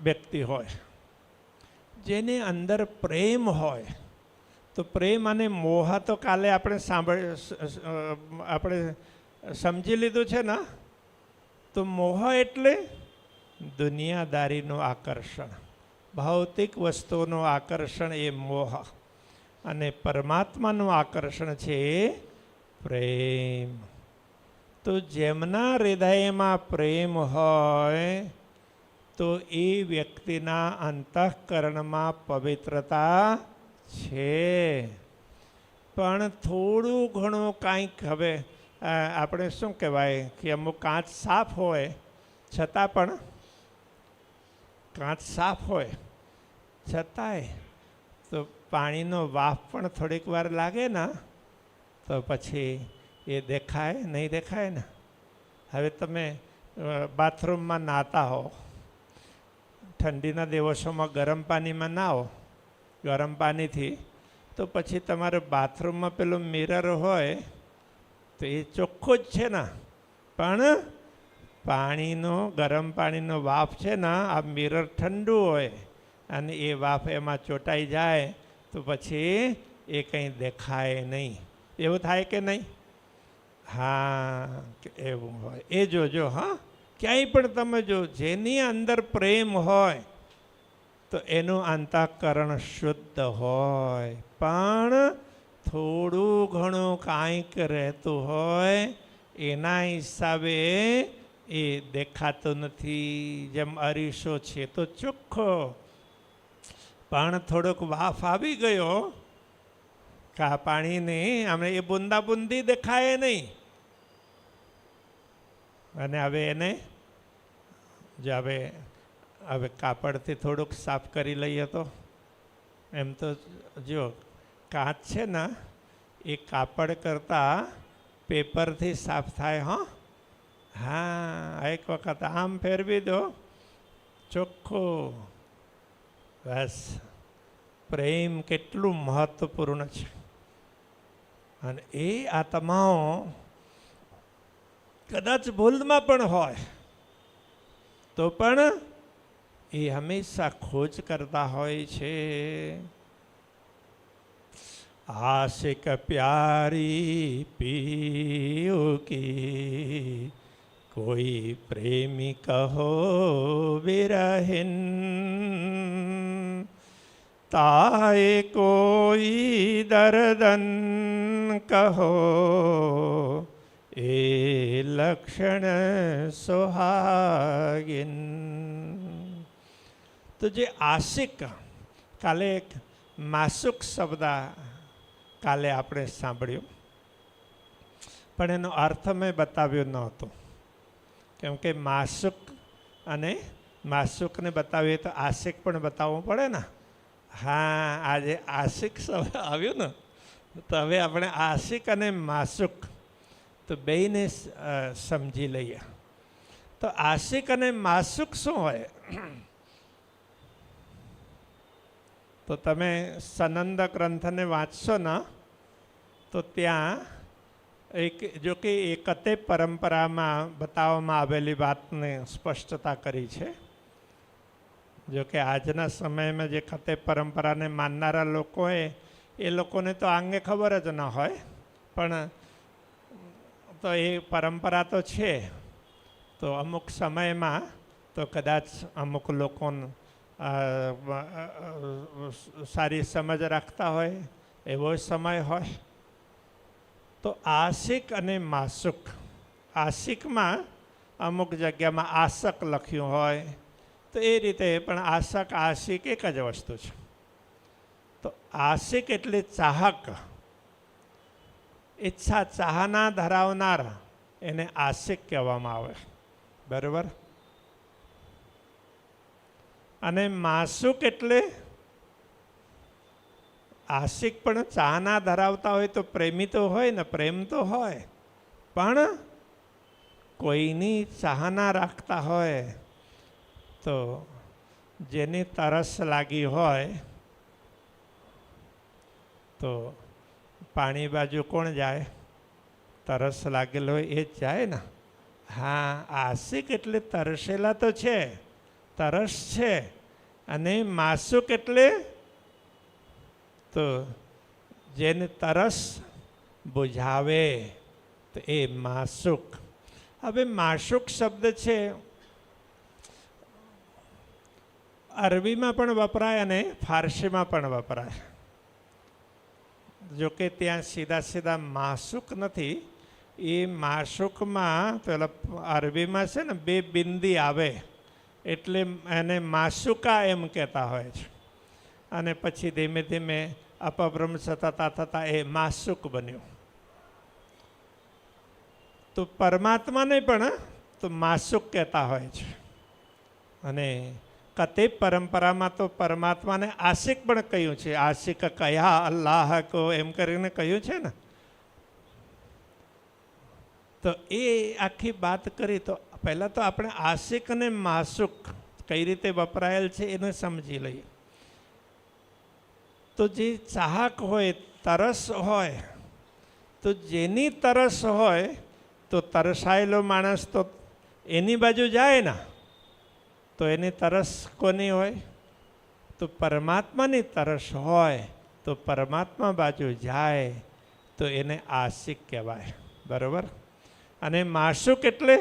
વ્યક્તિ હોય જેની અંદર પ્રેમ હોય, તો પ્રેમ અને મોહ તો કાલે આપણે આપણે સમજી લીધું છે ને. તો મોહ એટલે દુનિયાદારીનું આકર્ષણ, ભૌતિક વસ્તુઓનું આકર્ષણ એ મોહ, અને પરમાત્માનું આકર્ષણ છે પ્રેમ. તો જેમના હૃદયમાં પ્રેમ હોય તો એ વ્યક્તિના અંતઃકરણમાં પવિત્રતા છે. પણ થોડું ઘણું કાંઈક, હવે આપણે શું કહેવાય કે અમુક કાચ સાફ હોય છતાં પણ, કાચ સાફ હોય છતાંય તો પાણીનો વાફ પણ થોડીક વાર લાગે ને તો પછી એ દેખાય નહીં દેખાય ને. હવે તમે બાથરૂમમાં નહાતા હો, ઠંડીના દિવસોમાં ગરમ પાણીમાં નાહો ગરમ પાણીથી, તો પછી તમારે બાથરૂમમાં પેલું મિરર હોય તો એ ચોખ્ખો જ છે ને, પણ પાણીનો, ગરમ પાણીનો વાફ છે ને, આ મિરર ઠંડુ હોય અને એ વાફ એમાં ચોંટાઈ જાય તો પછી એ કંઈ દેખાય નહીં. એવું થાય કે નહીં? હા, એવું હોય. એ જોજો. હા, ક્યાંય પણ તમે જો, જેની અંદર પ્રેમ હોય તો એનું અંતઃકરણ શુદ્ધ હોય, પણ થોડું ઘણું કાંઈક રહેતું હોય એના હિસાબે એ દેખાતું નથી. જેમ અરીસો છે તો ચોખ્ખો, પણ થોડોક વાફ આવી ગયો કા પાણીને, અમે એ બુંદા બુંદી દેખાય નહીં. અને હવે એને જો હવે કાપડથી થોડુંક સાફ કરી લઈએ તો, એમ તો જો કાચ છે ને એ કાપડ કરતાં પેપરથી સાફ થાય. હા, એક વખત આમ ફેરવી દો, ચોખ્ખું. બસ, પ્રેમ કેટલું મહત્વપૂર્ણ છે. અને એ આત્માઓ કદાચ ભૂલમાં પણ હોય તો પણ એ હંમેશા ખોજ કરતા હોય છે. આશિક પ્યારી પીઓ કી કોઈ પ્રેમી કહો વિરહિન, તાએ કોઈ દર્દન કહો એ લક્ષણ સોહાગિન. તો જે આશિક, કાલે એક માસુક શબ્દ કાલે આપણે સાંભળ્યો, પણ એનો અર્થ મેં બતાવ્યો નહોતો, કેમ કે માસુક અને માસુકને બતાવીએ તો આશિક પણ બતાવવું પડે ને. હા, આજે આશિક શબ્દ આવ્યું ને, તો હવે આપણે આશિક અને માસુક તો બેયને સમજી લઈએ. તો આશિક અને માસુક શું હોય? તો તમે સનંદ ગ્રંથને વાંચશો ને તો ત્યાં જો કે એકતે પરંપરામાં બતાવવામાં આવેલી વાતને સ્પષ્ટતા કરી છે. જો કે આજના સમયમાં જે કતે પરંપરાને માનનારા લોકો હોય એ લોકોને તો આંગે ખબર જ ન હોય, પણ તો એ પરંપરા તો છે. તો અમુક સમયમાં તો કદાચ અમુક લોકોને સારી સમજ રાખતા હોય એવો સમય હોય. તો આશિક અને માસુક, આશિકમાં અમુક જગ્યામાં આશક લખ્યું હોય, તો એ રીતે પણ આશક આશિક એક જ વસ્તુ છે. તો આશિક એટલે ચાહક, ઈચ્છા ચાહના ધરાવનાર, એને આશિક કહેવામાં આવે, બરાબર. અને માસુક એટલે આશિક પણ ચાહના ધરાવતા હોય તો પ્રેમી તો હોય ને, પ્રેમ તો હોય, પણ કોઈની ચાહના રાખતા હોય તો જેની તરસ લાગી હોય તો પાણી બાજુ કોણ જાય? તરસ લાગેલો હોય એ જ જાય ને. હા, આશિક એટલે તરસેલા તો છે, તરસ છે. અને માસુક એટલે તો જેને તરસ બુઝાવે તો એ માસુક. હવે માસુક શબ્દ છે અરબીમાં પણ વપરાય અને ફારસીમાં પણ વપરાય. જોકે ત્યાં સીધા સીધા માસુક નથી, એ માસુકમાં પેલા અરબીમાં છે ને બે બિંદી આવે એટલે એને માસુકા એમ કહેતા હોય છે. અને પછી ધીમે ધીમે અપભ્રંશ થતાં થતાં એ માસુક બન્યું. તો પરમાત્માને પણ તો માસુક કહેતા હોય છે. અને કતે પરંપરામાં તો પરમાત્માને આશિક પણ કહ્યું છે. આશિક કયા અલ્લાહ કો એમ કરીને કહ્યું છે ને. તો એ આખી વાત કરી. તો પહેલાં તો આપણે આશિક અને માસુક કઈ રીતે વપરાયેલ છે એને સમજી લઈએ. તો જે ચાહક હોય, તરસ હોય, તો જેની તરસ હોય તો તરસાયેલો માણસ તો એની બાજુ જાય ને. તો એની તરસ કોની હોય? તો પરમાત્માની તરસ હોય તો પરમાત્મા બાજુ જાય તો એને આશિક કહેવાય, બરાબર. અને માસુક એટલે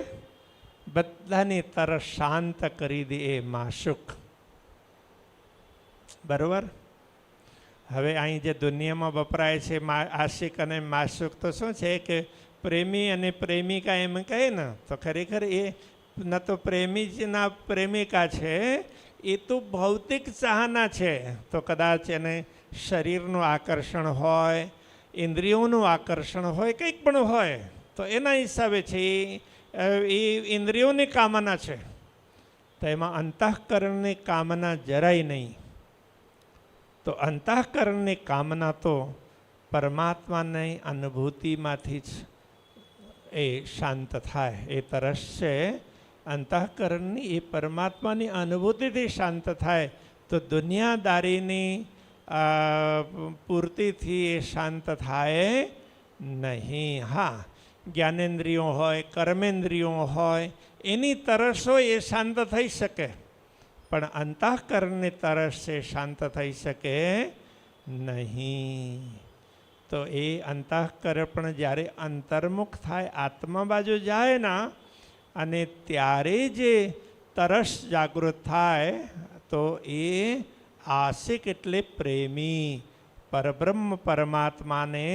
બધાની તરસ શાંત કરી દે એ માસુક, બરાબર. હવે અહીં જે દુનિયામાં વપરાય છે આશિક અને માસુક, તો શું છે કે પ્રેમી અને પ્રેમિકા એમ કહે ને, તો ખરેખર એ ન તો પ્રેમી ના પ્રેમિકા છે, એ તો ભૌતિક ચાહના છે. તો કદાચ એને શરીરનું આકર્ષણ હોય, ઇન્દ્રિયોનું આકર્ષણ હોય, કંઈક પણ હોય, તો એના હિસાબે છે એ ઇન્દ્રિયોની કામના છે. તો એમાં અંતઃકરણની કામના જરાય નહીં. તો અંતઃકરણની કામના તો પરમાત્માની અનુભૂતિમાંથી જ એ શાંત થાય. એ તરસ છે અંતઃકરણની, એ પરમાત્માની અનુભૂતિથી શાંત થાય. તો દુનિયાદારીની પૂર્તિથી એ શાંત થાય નહીં. હા, જ્ઞાનેન્દ્રિયો હોય, કર્મેન્દ્રિયો હોય, એની તરસ હોય એ શાંત થઈ શકે. પણ અંતઃકરણની તરસ છે શાંત થઈ શકે નહીં. તો એ અંતઃકરણ પણ જ્યારે અંતર્મુખ થાય, આત્મા બાજુ જાય ના, અને ત્યારે જે તરસ જાગૃત થાય તો એ આશિક એટલે પ્રેમી, પરબ્રહ્મ પરમાત્માને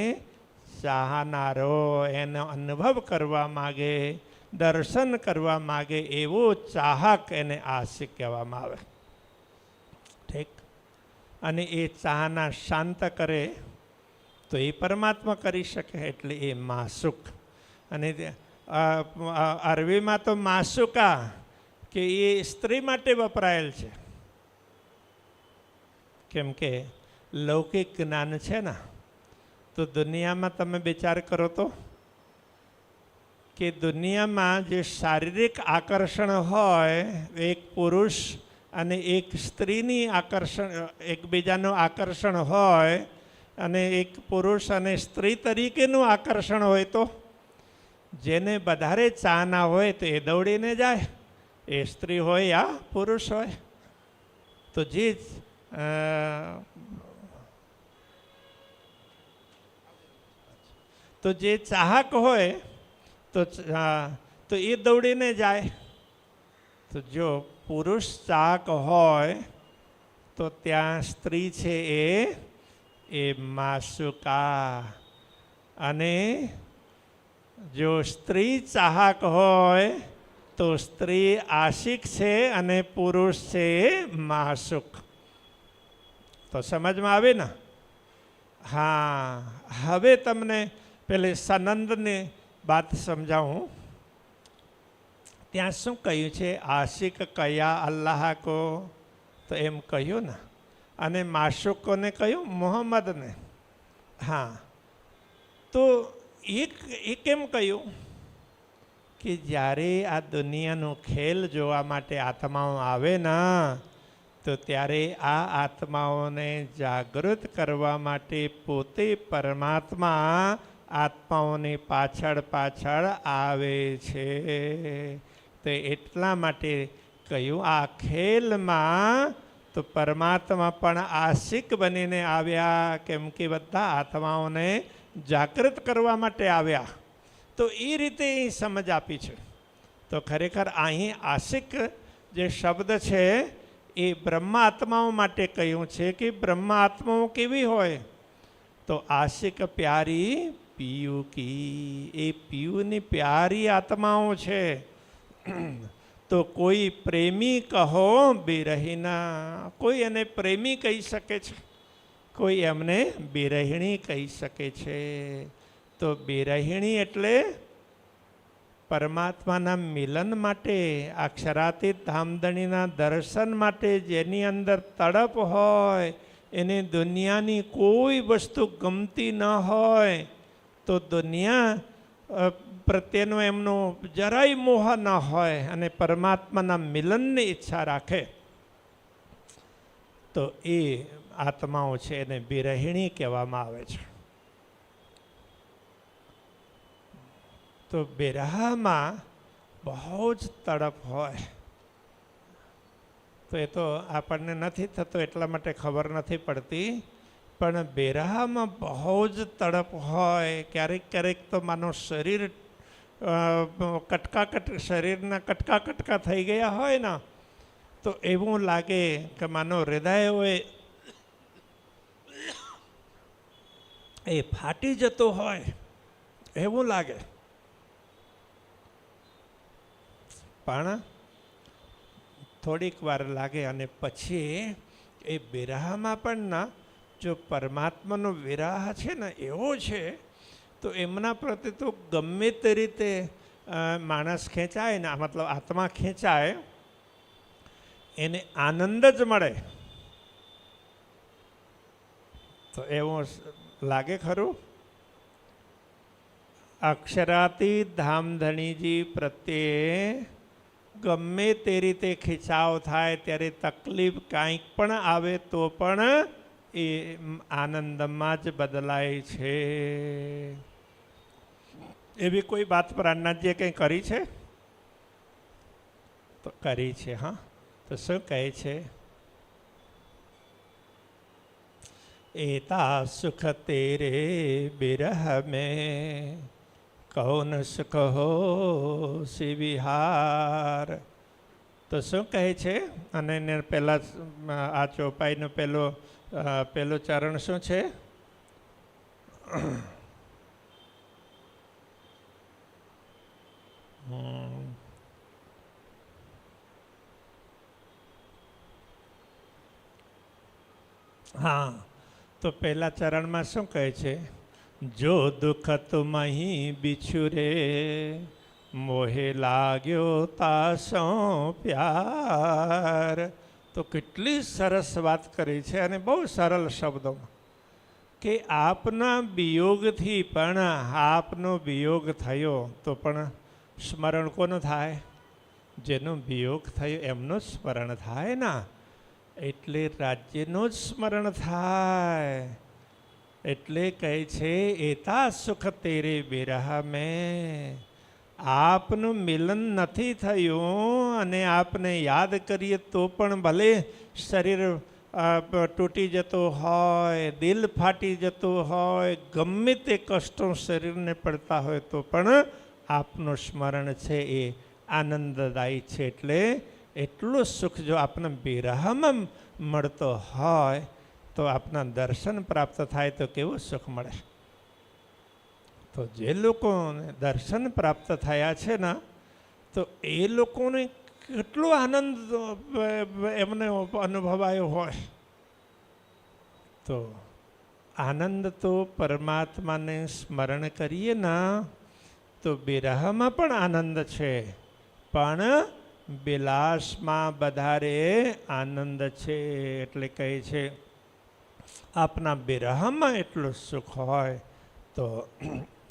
ચાહનારો, એનો અનુભવ કરવા માગે, દર્શન કરવા માગે એવો ચાહક એને આશિક કહેવામાં આવે. ઠીક. અને એ ચાહના શાંત કરે તો એ પરમાત્મા કરી શકે, એટલે એ માસુક. અને અરબીમાં તો માસુકા કે એ સ્ત્રી માટે વપરાયેલ છે. કેમ કે લૌકિક જ્ઞાન છે ને, તો દુનિયામાં તમે વિચાર કરો તો કે દુનિયામાં જે શારીરિક આકર્ષણ હોય, એક પુરુષ અને એક સ્ત્રીની આકર્ષણ, એકબીજાનું આકર્ષણ હોય, અને એક પુરુષ અને સ્ત્રી તરીકેનું આકર્ષણ હોય, તો જેને વધારે ચાહના હોય તો એ દોડીને જાય, એ સ્ત્રી હોય યા પુરુષ હોય. તો જે ચાહક હોય તો એ દોડીને જાય. તો જો પુરુષ ચાહક હોય તો ત્યાં સ્ત્રી છે એ માસુકા, અને જો સ્ત્રી ચાહક હોય તો સ્ત્રી આશિક છે અને પુરુષ છે માસુક. તો સમજમાં આવે ને? હા. હવે તમને પેલી સનંદની વાત સમજાવું. ત્યાં શું કહ્યું છે? આશિક કયા અલ્લાહ કો, તો એમ કહ્યું ને. અને માશુકોને કહ્યું મોહમ્મદને. હા. તો એ કેમ કહ્યું કે જ્યારે આ દુનિયાનું ખેલ જોવા માટે આત્માઓ આવે ના, તો ત્યારે આ આત્માઓને જાગૃત કરવા માટે પોતે પરમાત્મા આત્માઓની પાછળ પાછળ આવે છે. તો એટલા માટે કહ્યું આ ખેલમાં તો પરમાત્મા પણ આશિક બનીને આવ્યા, કેમ કે બધા આત્માઓને જાગૃત કરવા માટે આવ્યા. તો એ રીતે એ સમજ આપી છે. તો ખરેખર અહીં આશિક જે શબ્દ છે એ બ્રહ્મ આત્માઓ માટે કહ્યું છે કે બ્રહ્મ આત્માઓ કેવી હોય? તો આશિક પ્યારી પીયુ કી, એ પીયુની પ્યારી આત્માઓ છે. તો કોઈ પ્રેમી કહો બિરહીના, કોઈ એને પ્રેમી કહી શકે છે, કોઈ એમને બિરહિણી કહી શકે છે. તો બિરહિણી એટલે પરમાત્માના મિલન માટે, અક્ષરાતીત ધામધણીના દર્શન માટે જેની અંદર તડપ હોય, એને દુનિયાની કોઈ વસ્તુ ગમતી ન હોય, તો દુનિયા પ્રત્યેનો એમનો જરાય મોહ ન હોય અને પરમાત્માના મિલનની ઈચ્છા રાખે, તો એ આત્માઓ છે એને બિરહિણી કહેવામાં આવે છે. તો બિરહામાં બહુ જ તડપ હોય. તો એ તો આપણને નથી થતો એટલા માટે ખબર નથી પડતી, પણ બિરહામાં બહુ જ તડપ હોય. ક્યારેક ક્યારેક તો માનો શરીર શરીરના કટકા કટકા થઈ ગયા હોય ને, તો એવું લાગે કે માનો હૃદય હોય એ ફાટી જતો હોય એવું લાગે. પણ થોડીક વાર લાગે અને પછી એ વિરહમાં પણ ના, જો પરમાત્માનો વિરહ છે ને એવો છે, તો એમના પ્રત્યે તો ગમે તે રીતે માણસ ખેંચાય ને, મતલબ આત્મા ખેંચાય, એને આનંદ જ મળે. તો એવું લાગે ખરું? અક્ષરાતીત ધામધણીજી પ્રત્યે ગમે તે રીતે ખીચાવ થાય, ત્યારે તકલીફ કાંઈક પણ આવે તો પણ એ આનંદમાં જ બદલાય છે. એવી કોઈ વાત પ્રાણનાથજીએ કંઈ કરી છે? તો કરી છે. હા. તો તો શું કહે છે? એતા સુખ તેરે બિરહ મેં કૌન સુખ હો સી વિહાર. તો શું કહે છે? અને એને પહેલા આ ચોપાઈનું પેલું ચરણ શું છે? હા, તો પહેલા ચરણમાં શું કહે છે? જો દુઃખ તુમ અહીં બિછુરે મોહે લાગ્યો તાસો પ્યાર. તો કેટલી સરસ વાત કરી છે, અને બહુ સરળ શબ્દોમાં, કે આપના વિયોગથી પણ આપનો વિયોગ થયો તો પણ સ્મરણ કોનું થાય? જેનો વિયોગ થયો એમનું સ્મરણ થાય ના. એટલે રાજ્યનું જ સ્મરણ થાય. એટલે કહે છે એતા સુખ તેરે બિરહ મેં. આપનું મિલન નથી થયું અને આપને યાદ કરીએ તો પણ ભલે શરીર તૂટી જતું હોય, દિલ ફાટી જતું હોય, ગમે તે કષ્ટો શરીરને પડતા હોય તો પણ આપનું સ્મરણ છે એ આનંદદાયી છે. એટલે એટલું સુખ જો આપને બિરહમાં મળતો હોય તો આપના દર્શન પ્રાપ્ત થાય તો કેવું સુખ મળે. તો જે લોકોને દર્શન પ્રાપ્ત થયા છે ને, તો એ લોકોને કેટલો આનંદ એમને અનુભવાયો હોય. તો આનંદ તો પરમાત્માને સ્મરણ કરીએ ના તો બિરહમાં પણ આનંદ છે, પણ બિલાસમાં વધારે આનંદ છે. એટલે કહે છે આપના બિરહમાં એટલું સુખ હોય તો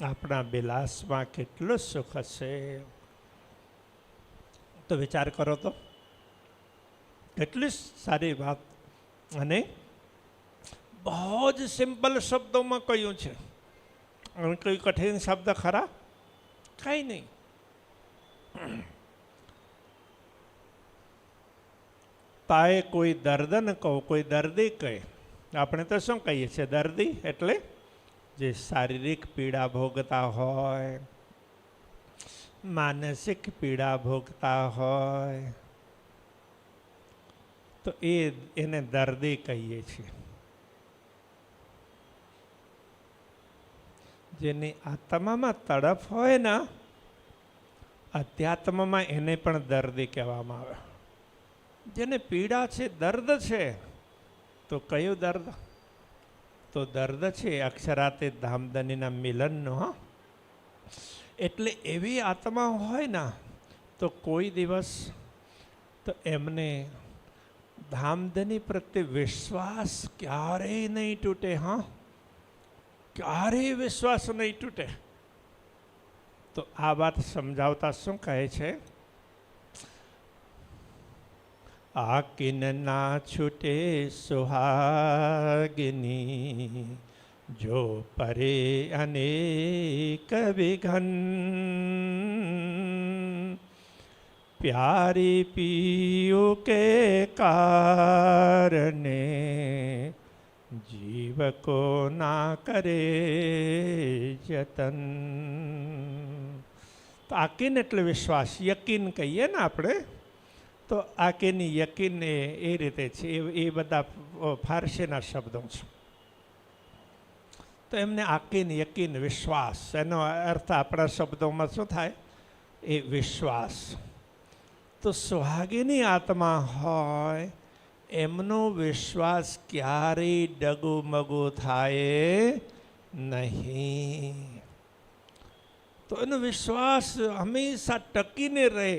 આપણા બિલાસમાં કેટલું સુખ હશે. તો વિચાર કરો તો કેટલી સારી વાત. અને બહુ જ સિમ્પલ શબ્દોમાં કહ્યું છે. અને કોઈ કઠિન શબ્દ ખરા? કાંઈ નહીં. તાએ કોઈ દર્દ ન કહો, કોઈ દર્દી કહે. આપણે તો શું કહીએ છીએ? દર્દી એટલે જે શારીરિક પીડા ભોગતા હોય, માનસિક પીડા ભોગતા હોય, તો એને દર્દી કહીએ છીએ. જેની આત્મામાં તડફ હોય ને, અધ્યાત્મમાં એને પણ દર્દી કહેવામાં આવે. જેને પીડા છે, દર્દ છે, તો કયું દર્દ? તો દર્દ છે અક્ષરાતે ધામધનીના મિલનનો. એટલે એવી આત્મા હોય ને તો કોઈ દિવસ તો એમને ધામધની પ્રત્યે વિશ્વાસ ક્યારેય નહીં તૂટે. હા, ક્યારેય વિશ્વાસ નહીં તૂટે. તો આ વાત સમજાવતા શું કહે છે? આકિન ના છૂટે સુહાગિની જો પરે અનેક વિઘન પ્યારી પિયો કે કારણે જીવ કો ના કરે જતન. તો આકીન એટલે વિશ્વાસ, યકીન કહીએ ને આપણે. તો આકીની યકીન એ રીતે છે. એ બધા ફારસીના શબ્દો છે. તો એમને આકીન, યકીન, વિશ્વાસ, એનો અર્થ આપણા શબ્દોમાં શું થાય? એ વિશ્વાસ. તો સુહાગીની આત્મા હોય એમનો વિશ્વાસ ક્યારેય ડગુમગુ થાય નહીં. તો એનો વિશ્વાસ હંમેશા ટકીને રહે.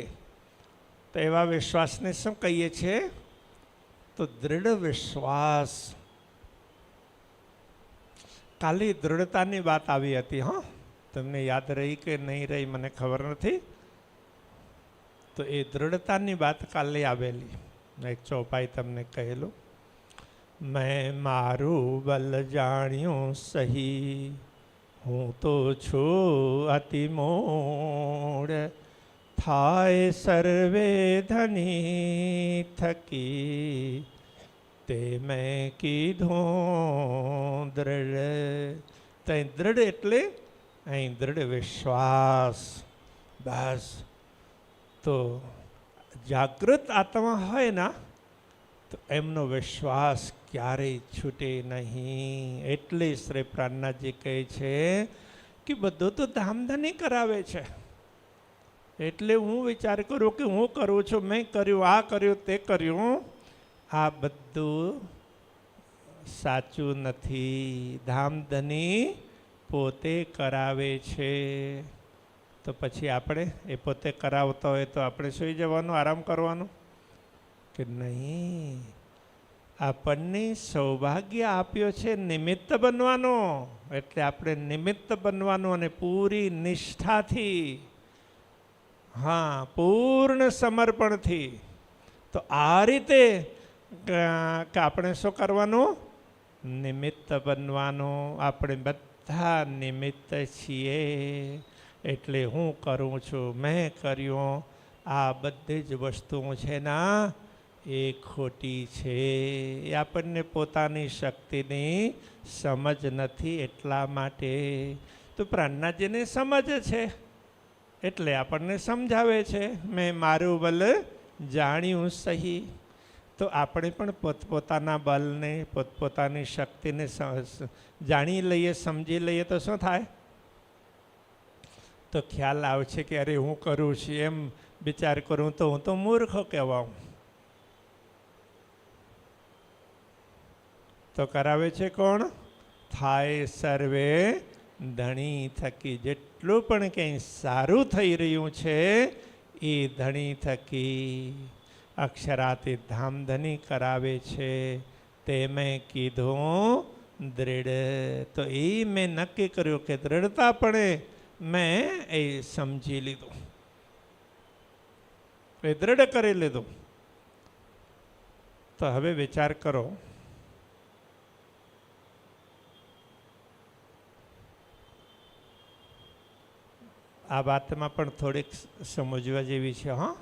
તો એવા વિશ્વાસને શું કહીએ છીએ? તો દૃઢ વિશ્વાસ. કાલે દૃઢતાની વાત આવી હતી. હા, તમને યાદ રહી કે નહીં રહી મને ખબર નથી. તો એ દૃઢતાની વાત કાલે આવેલી. એક ચોપાઈ તમને કહેલું. મેં મારું બલ જાણ્યું સહી, હું તો છું અતિ મોડ, થાય સર્વે ધની થકી, તે મેં કીધું દ્રઢ. ત્યાં દ્રઢ એટલે અહીં દ્રઢ વિશ્વાસ. બસ તો જાગૃત આત્મા હોય ને તો એમનો વિશ્વાસ ક્યારેય છૂટે નહીં. એટલે શ્રી પ્રાણનાથજી કહે છે કે બધું તો ધામધની કરાવે છે. એટલે હું વિચાર કરું કે હું કરું છું, મેં કર્યું, આ કર્યું, તે કર્યું, આ બધું સાચું નથી. ધામધની પોતે કરાવે છે. તો પછી આપણે એ પોતે કરાવતા હોય તો આપણે સૂઈ જવાનું, આરામ કરવાનું કે નહીં? આપણને સૌભાગ્ય આપ્યો છે નિમિત્ત બનવાનો. એટલે આપણે નિમિત્ત બનવાનું અને પૂરી નિષ્ઠાથી, હા, પૂર્ણ સમર્પણથી. તો આ રીતે કે આપણે શું કરવાનું? નિમિત્ત બનવાનું. આપણે બધા નિમિત્ત છીએ. એટલે હું કરું છું, મેં કર્યું, આ બધી જ વસ્તુઓ છે ને એ ખોટી છે. એ આપણને પોતાની શક્તિની સમજ નથી. એટલા માટે તો પ્રાણનાથજીને સમજ છે એટલે આપણને સમજાવે છે. મેં મારું બલ જાણ્યું સહી. તો આપણે પણ પોતપોતાના બલને, પોતપોતાની શક્તિને જાણી લઈએ, સમજી લઈએ તો શું થાય? તો ખ્યાલ આવશે કે અરે હું કરું છું એમ વિચાર કરું તો હું તો મૂર્ખ કહેવાઉં. તો કરાવે છે કોણ? થાય સર્વે ધણી થકી. જેટલું પણ કંઈ સારું થઈ રહ્યું છે એ ધણી થકી અક્ષરાતી ધામધની કરાવે છે. તે મેં કીધું દૃઢ. તો એ મેં નક્કી કર્યું કે દ્રઢતાપણે મેં એ સમજી લીધું, એ દ્રઢ કરી લીધું. તો હવે વિચાર કરો, આ વાતમાં પણ થોડીક સમજવા જેવી છે. હા,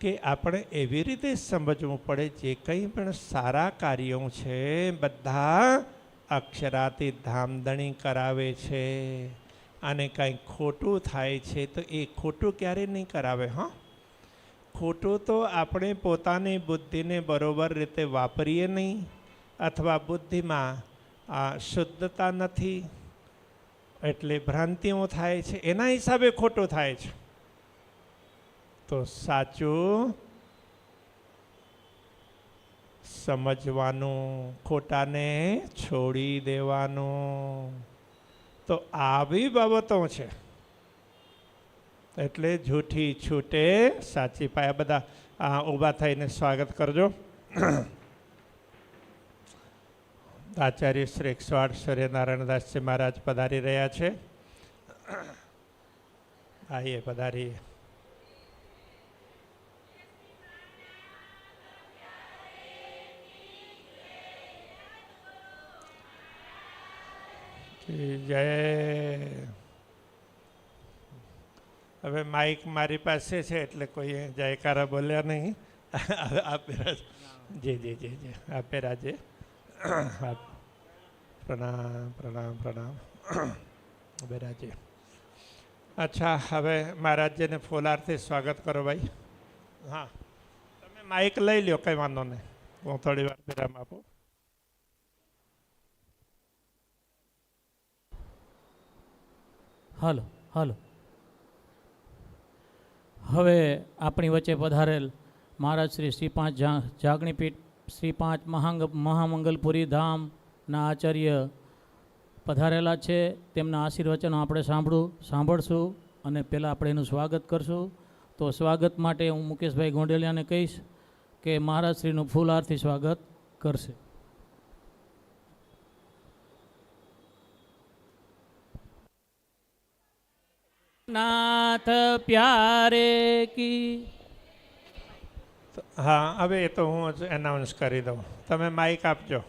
કે આપણે એવી રીતે સમજવું પડે જે કંઈ પણ સારા કાર્યો છે બધા અક્ષરાતી ધામધણી કરાવે છે. અને કાંઈ ખોટું થાય છે તો એ ખોટું ક્યારેય નહીં કરાવે. હા, ખોટું તો આપણે પોતાની બુદ્ધિને બરોબર રીતે વાપરીએ નહીં, અથવા બુદ્ધિમાં શુદ્ધતા નથી એટલે ભ્રાંતિઓ થાય છે, એના હિસાબે ખોટું થાય છે. તો સાચું સમજવાનું, ખોટાને છોડી દેવાનું. તો આવી બાબતો છે. એટલે જૂઠી છૂટે સાચી પાય. બધા ઊભા થઈને સ્વાગત કરજો. આચાર્ય શ્રી 108 સૂર્યનારાયણદાસજી મહારાજ પધારી રહ્યા છે. આઈએ, પધારીએ. જય. હવે માઇક મારી પાસે છે એટલે કોઈ જયકારા બોલ્યા નહીં. આપેરાજ, જી જી જી જી, આપેરાજે. પ્રણામ પ્રણામ પ્રણામ. બેરાજે. અચ્છા, હવે મહારાજજીને ફૂલારથી સ્વાગત કરો ભાઈ. હા, તમે માઇક લઈ લ્યો, કંઈ વાંધો નહીં. હું થોડી વાર વિરામ આપું. હાલો હાલો. હવે આપણી વચ્ચે પધારેલ મહારાજ શ્રી 5 જાગણીપીઠ શ્રી 5 મહામંગલપુરી ધામના આચાર્ય પધારેલા છે. તેમના આશીર્વચનો આપણે સાંભળશું અને પહેલાં આપણે એનું સ્વાગત કરશું. તો સ્વાગત માટે હું મુકેશભાઈ ગોંડલિયાને કહીશ કે મહારાજ શ્રીનું ફૂલહારથી સ્વાગત કરશે. નાથ પ્યારે કી. હા, હવે એ તો હું જ એનાઉન્સ કરી દઉં. તમે માઇક આપજો.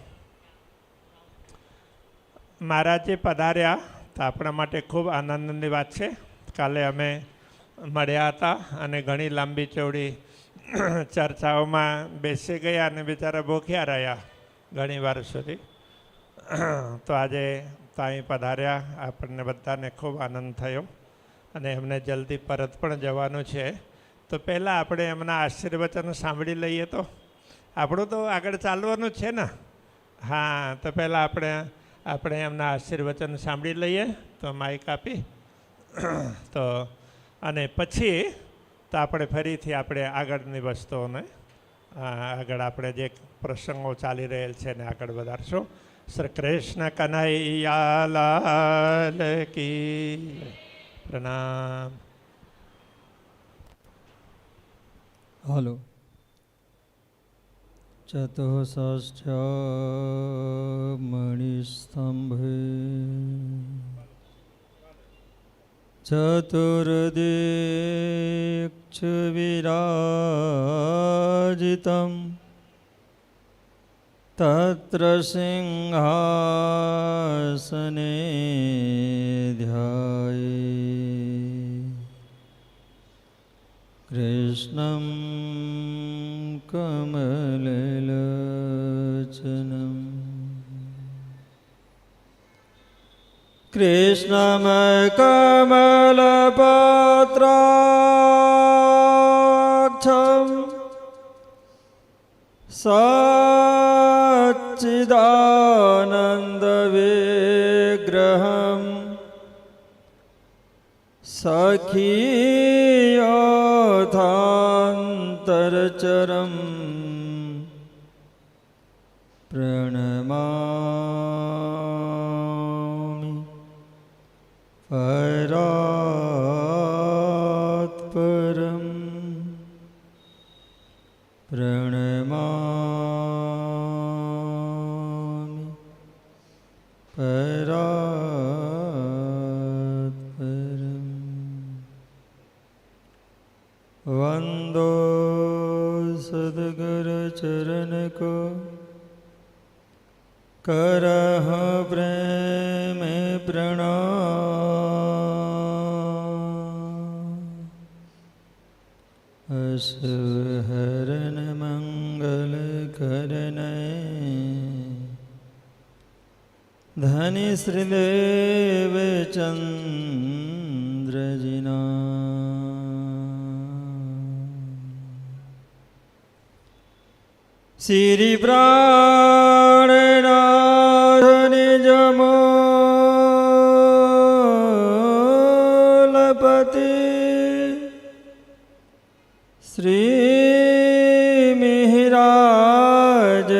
મહારાજે પધાર્યા તો આપણા માટે ખૂબ આનંદની વાત છે. કાલે અમે મળ્યા હતા અને ઘણી લાંબી ચોડી ચર્ચાઓમાં બેસી ગયા અને બિચારા ભૂખ્યા રહ્યા ઘણી વાર સુધી. તો આજે ત્યાં પધાર્યા, આપણને બધાને ખૂબ આનંદ થયો અને એમને જલ્દી પરત પણ જવાનું છે. તો પહેલાં આપણે એમના આશીર્વચનો સાંભળી લઈએ. તો આપણું તો આગળ ચાલવાનું જ છે ને. હા, તો પહેલાં આપણે એમના આશીર્વચન સાંભળી લઈએ. તો માઇક આપી તો અને પછી તો આપણે ફરીથી આપણે આગળની વસ્તુઓને આગળ આપણે જે પ્રસંગો ચાલી રહેલ છે ને આગળ વધારશું. શ્રી કૃષ્ણ કનૈયા લાલ કી પ્રણામ. હાલો. ચતુઃષષ્ઠ મણિસ્તંભે ચતુર્દીક્ષ વિરાજિતમ તત્ર સિંહાસને ધ્યાયે કૃષ્ણં કમલલોચનમ કૃષ્ણં કમલપત્રાક્ષં સચ્ચિદાનંદવિગ્રહં સખીયોથાંતરચરં પ્रणमामि પરાત્પરમ પ્रणमामि પરાત્પરમ વંદો સદ્ગુરુચરણ કો કરહ પ્રેમ પ્રણામ અસુહરણ મંગલ કરને ધની શ્રીદેવ ચંદ્રજીના શ્રી પ્રાણનાથ નિજમોલપતિ શ્રી મિહિરાજ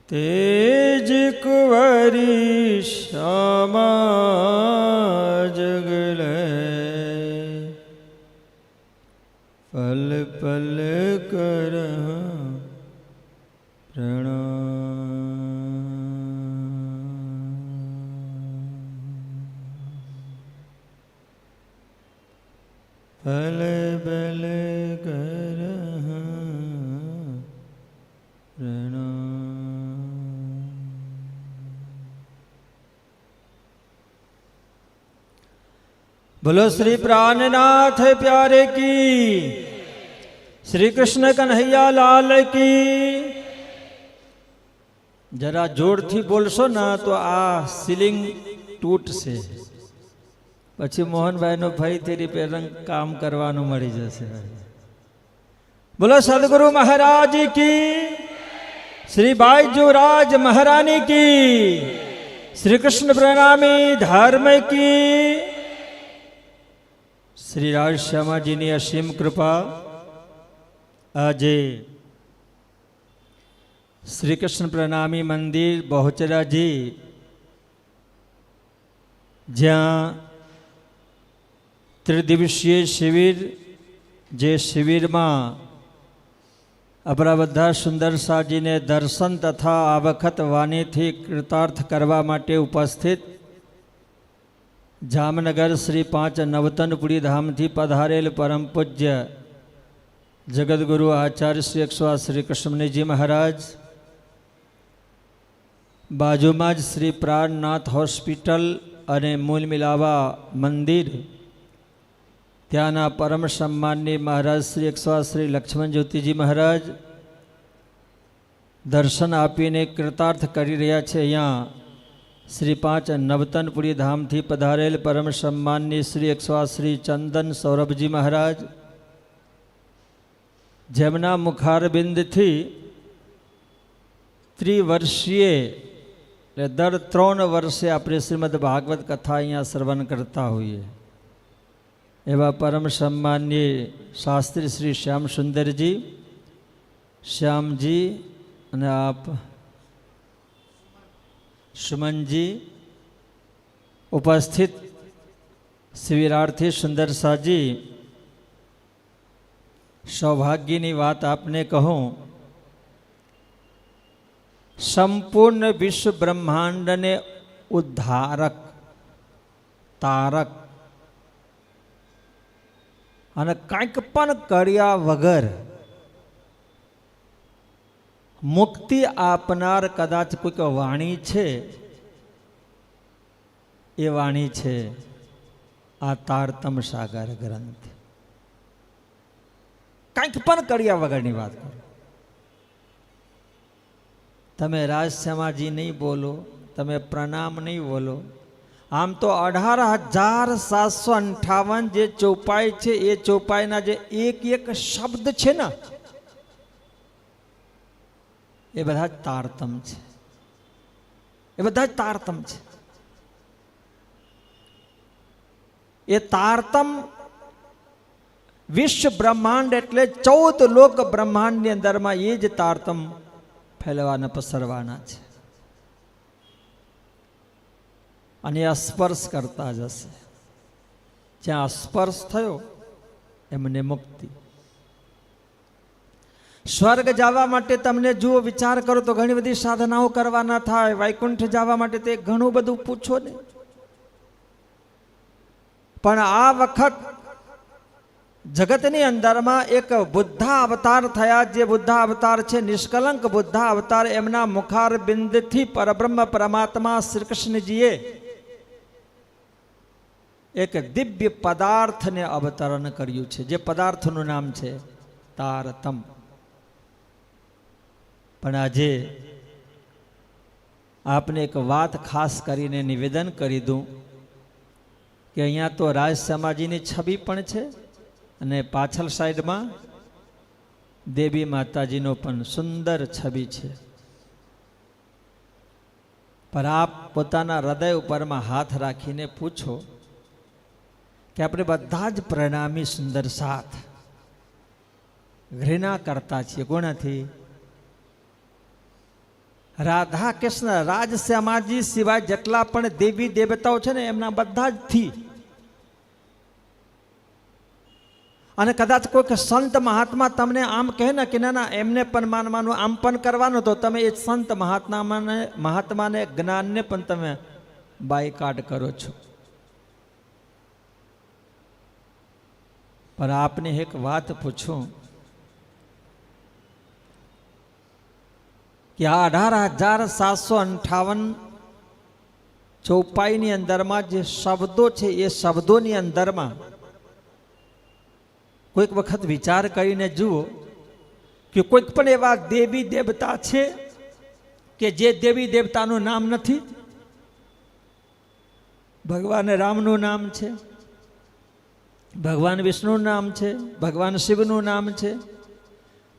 તેજ કુંવરી શ્યામા જગલે પલ પલ કર પ્રણામ પલ પલ કર बोलो श्री प्राणनाथ प्यारे की, श्री कृष्ण कन्हैया लाल की। जरा जोर थी बोलशो ना तो आ सीलिंग तूटशे, पछी मोहन भाई नो भाई तेरी पेरंग काम करवानो मળી जशे। बोलो सदगुरु महाराज की, श्री बाईजूराज महारानी की, श्री कृष्ण प्रणामी धर्म की, श्री राज श्यामा जी ની અસીમ કૃપા। આજે શ્રી કૃષ્ણ પ્રણામી મંદિર બહુચરાજી, જ્યાં ત્રિદિવસીય શિબિર, જે શિબિરમાં આપણા બધા સુંદર સાજીને દર્શન તથા આ વખત વાણીથી કૃતાર્થ કરવા માટે ઉપસ્થિત જામનગર શ્રી 5 નવતનપુરી ધામથી પધારેલ પરમ પૂજ્ય જગદગુરુ આચાર્ય શ્રી 108 શ્રી કૃષ્ણજી મહારાજ, બાજુમાં જ શ્રી પ્રાણનાથ હોસ્પિટલ અને મૂલ મિલાવા મંદિર, ત્યાંના પરમ સન્માનની મહારાજ શ્રી 108 શ્રી લક્ષ્મણ જ્યોતિજી મહારાજ દર્શન આપીને કૃતાર્થ કરી રહ્યા છે. અહીંયા શ્રી 5 નવતનપુરી ધામથી પધારેલ પરમ સન્માનની શ્રી 108 શ્રી ચંદન સૌરભજી મહારાજ, જેમના મુખારબિંદથી ત્રિવર્ષીય એટલે દર 3 વર્ષે આપણે શ્રીમદ ભાગવત કથા અહીંયા શ્રવણ કરતા હોઈએ એવા પરમ સન્માનની શાસ્ત્રી શ્રી શ્યામ સુંદરજી, શ્યામજી અને આપ સુમનજી, ઉપસ્થિત શિવિરાર્થી સુંદર સાજી, સૌભાગ્યની વાત આપને કહું, સંપૂર્ણ વિશ્વ બ્રહ્માંડને ઉદ્ધારક, તારક અને કંઈક પણ કર્યા વગર મુક્તિ આપનાર કદાચ કોઈક વાણી છે, એ વાણી છે આ તારતમ સાગર ગ્રંથ. કંઈક પણ કર્યા વગરની વાત કરો. તમે રાજશ્યામાજી નહીં બોલો, તમે પ્રણામ નહીં બોલો, આમ તો 18,758 જે ચોપાઈ છે એ ચોપાઈના જે એક એક શબ્દ છે ને એ બધા જ તારતમ છે, એ બધા જ તારતમ છે. એ તારતમ વિશ્વ બ્રહ્માંડ એટલે 14 લોક બ્રહ્માંડની અંદરમાં એ જ તારતમ ફેલવાના પસરવાના છે અને આ સ્પર્શ કરતા જશે. જ્યાં સ્પર્શ થયો એમને મુક્તિ. સ્વર્ગ જવા માટે તમને જુઓ, વિચાર કરો તો ઘણી બધી સાધનાઓ કરવાના થાય. વૈકુંઠ જવા માટે તે ઘણું બધું પૂછો ને, પણ આ વખત જગતની અંદરમાં એક બુદ્ધા અવતાર થયા. જે બુદ્ધા અવતાર છે નિષ્કલંક બુદ્ધા અવતાર, એમના મુખારબિંદથી પરબ્રહ્મ પરમાત્મા શ્રી કૃષ્ણજીએ એક દિવ્ય પદાર્થને અવતરણ કર્યું છે, જે પદાર્થનું નામ છે તારતમ. પણ આજે આપને એક વાત ખાસ કરીને નિવેદન કરી દઉં કે અહીંયા તો રાજ સમાજીની છબી પણ છે અને પાછળ સાઈડમાં દેવી માતાજીનો પણ સુંદર છબી છે. પણ આપ પોતાના હૃદય ઉપરમાં હાથ રાખીને પૂછો કે આપણે બધા જ પ્રણામી સુંદર સાથ ઘૃણા કરતા છીએ. કોનાથી? રાધા કૃષ્ણ રાજશ્યામાજી સિવાય જેટલા પણ દેવી દેવતાઓ છે ને એમના બધા જ થી. અને કદાચ કોઈક સંત મહાત્મા તમને આમ કહે ને કે ના એમને પણ માનવાનું, આમ પણ કરવાનું, તો તમે એ સંત મહાત્માને જ્ઞાનને પણ તમે બાયકાટ કરો છો. પણ આપને એક વાત પૂછું કે આ 18,758 ચોપાઈની અંદરમાં જે શબ્દો છે એ શબ્દોની અંદરમાં કોઈક વખત વિચાર કરીને જુઓ કે કોઈક પણ એવા દેવી દેવતા છે કે જે દેવી દેવતાનું નામ નથી? ભગવાન રામનું નામ છે, ભગવાન વિષ્ણુનું નામ છે, ભગવાન શિવનું નામ છે.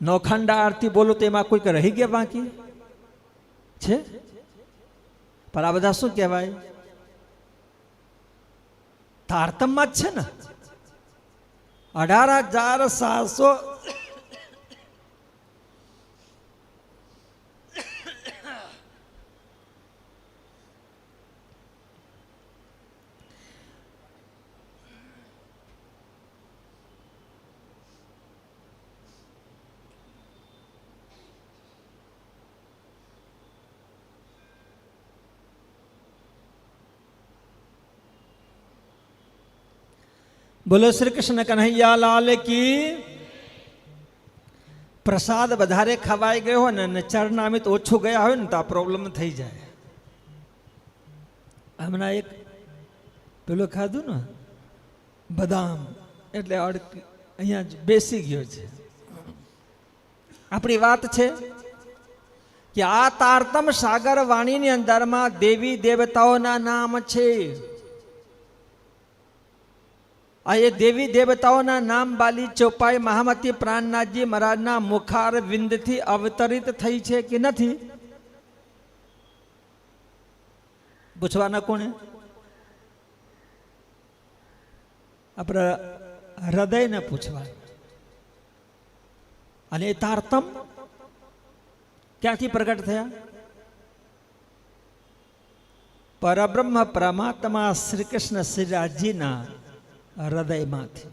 નોખંડા આરતી બોલો તો એમાં કોઈક રહી ગયા બાકી છે? પણ આ બધા શું કહેવાય? તારતમમાં જ છે ને. 18,700 બોલો શ્રી કૃષ્ણ કન્હૈયા લાલ કી. પ્રસાદ વધારે ખવાઈ ગયો હોય ને ચરણામિત ઓછું ગયા હોય ને તો આ પ્રોબ્લેમ થઈ જાય. હમણાં એક પેલું ખાધું ને બદામ, એટલે અહીંયા જ બેસી ગયો છે. આપણી વાત છે કે આ તારતમ સાગર વાણીની અંદરમાં દેવી દેવતાઓના નામ છે. આ એ દેવી દેવતાઓના નામ બાલી ચોપાઈ મહામતી પ્રાણનાથજી મહારાજના મુખાર વિંદથી અવતરિત થઈ છે કે નથી? પૂછવાના કોને? આપણા હૃદયને પૂછવા. અને એ તારતમ ક્યાંથી પ્રગટ થયા? પરબ્રહ્મ પરમાત્મા શ્રી કૃષ્ણ શ્રીરાજીના હૃદયમાંથી.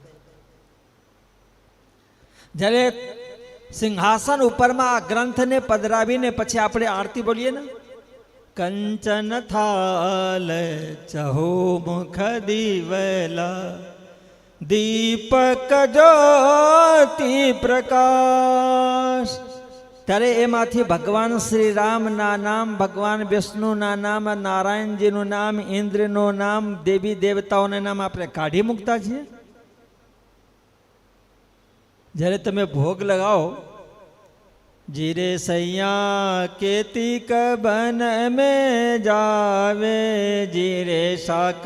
જ્યારે સિંહાસન ઉપરમાં આ ગ્રંથને પધરાવીને પછી આપણે આરતી બોલીએ ને, કંચન થાલ ચહુમુખ દીવલા દીપક જ્યોતિ પ્રકાશ, ત્યારે એમાંથી ભગવાન શ્રી રામના નામ, ભગવાન વિષ્ણુના નામ, નારાયણજીનું નામ, ઇન્દ્રનું નામ, દેવી દેવતાઓના નામ આપણે કાઢી મૂકતા છીએ. જ્યારે તમે ભોગ લગાવો, જીરે સૈયા કેતિક બન में જાવે, જીરે શાક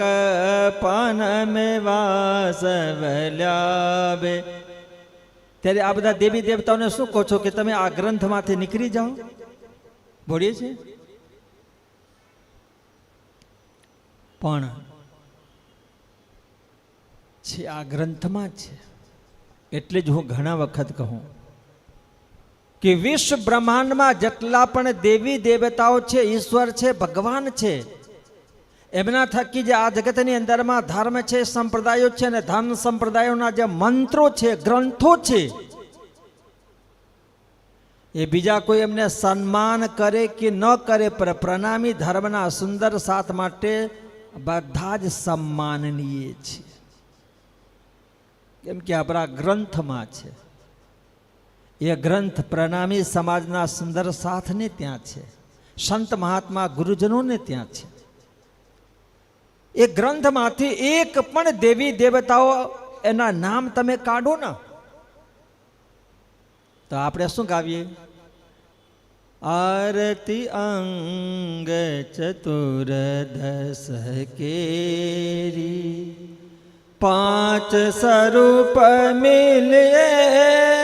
પાન में વાસ વલ્યાવે, ત્યારે આ બધા દેવી દેવતાઓને શું કહો છો કે તમે આ ગ્રંથમાંથી નીકળી જાઓ? બોલીએ છીએ. પણ છે આ ગ્રંથમાં છે. એટલે જ હું ઘણા વખત કહું કે વિશ્વ બ્રહ્માંડમાં જેટલા પણ દેવી દેવતાઓ છે, ઈશ્વર છે, ભગવાન છે, એમના થકી જે આ જગતની અંદરમાં ધર્મ છે, સંપ્રદાયો છે, અને ધર્મ સંપ્રદાયોના જે મંત્રો છે, ગ્રંથો છે, એ બીજા કોઈ એમને સન્માન કરે કે ન કરે, પર પ્રણામી ધર્મના સુંદર સાથ માટે બધા જ સન્માનનીય છે. કેમ કે આપણા ગ્રંથમાં છે. એ ગ્રંથ પ્રણામી સમાજના સુંદર સાથને ત્યાં છે, સંત મહાત્મા ગુરુજનોને ત્યાં છે. એ ગ્રંથમાંથી એક પણ દેવી દેવતાઓ એના નામ તમે કાઢો ને, તો આપણે શું ગાવીએ? આરતી અંગ ચતુર્દશ કેરી, પાંચ સ્વરૂપ મિલે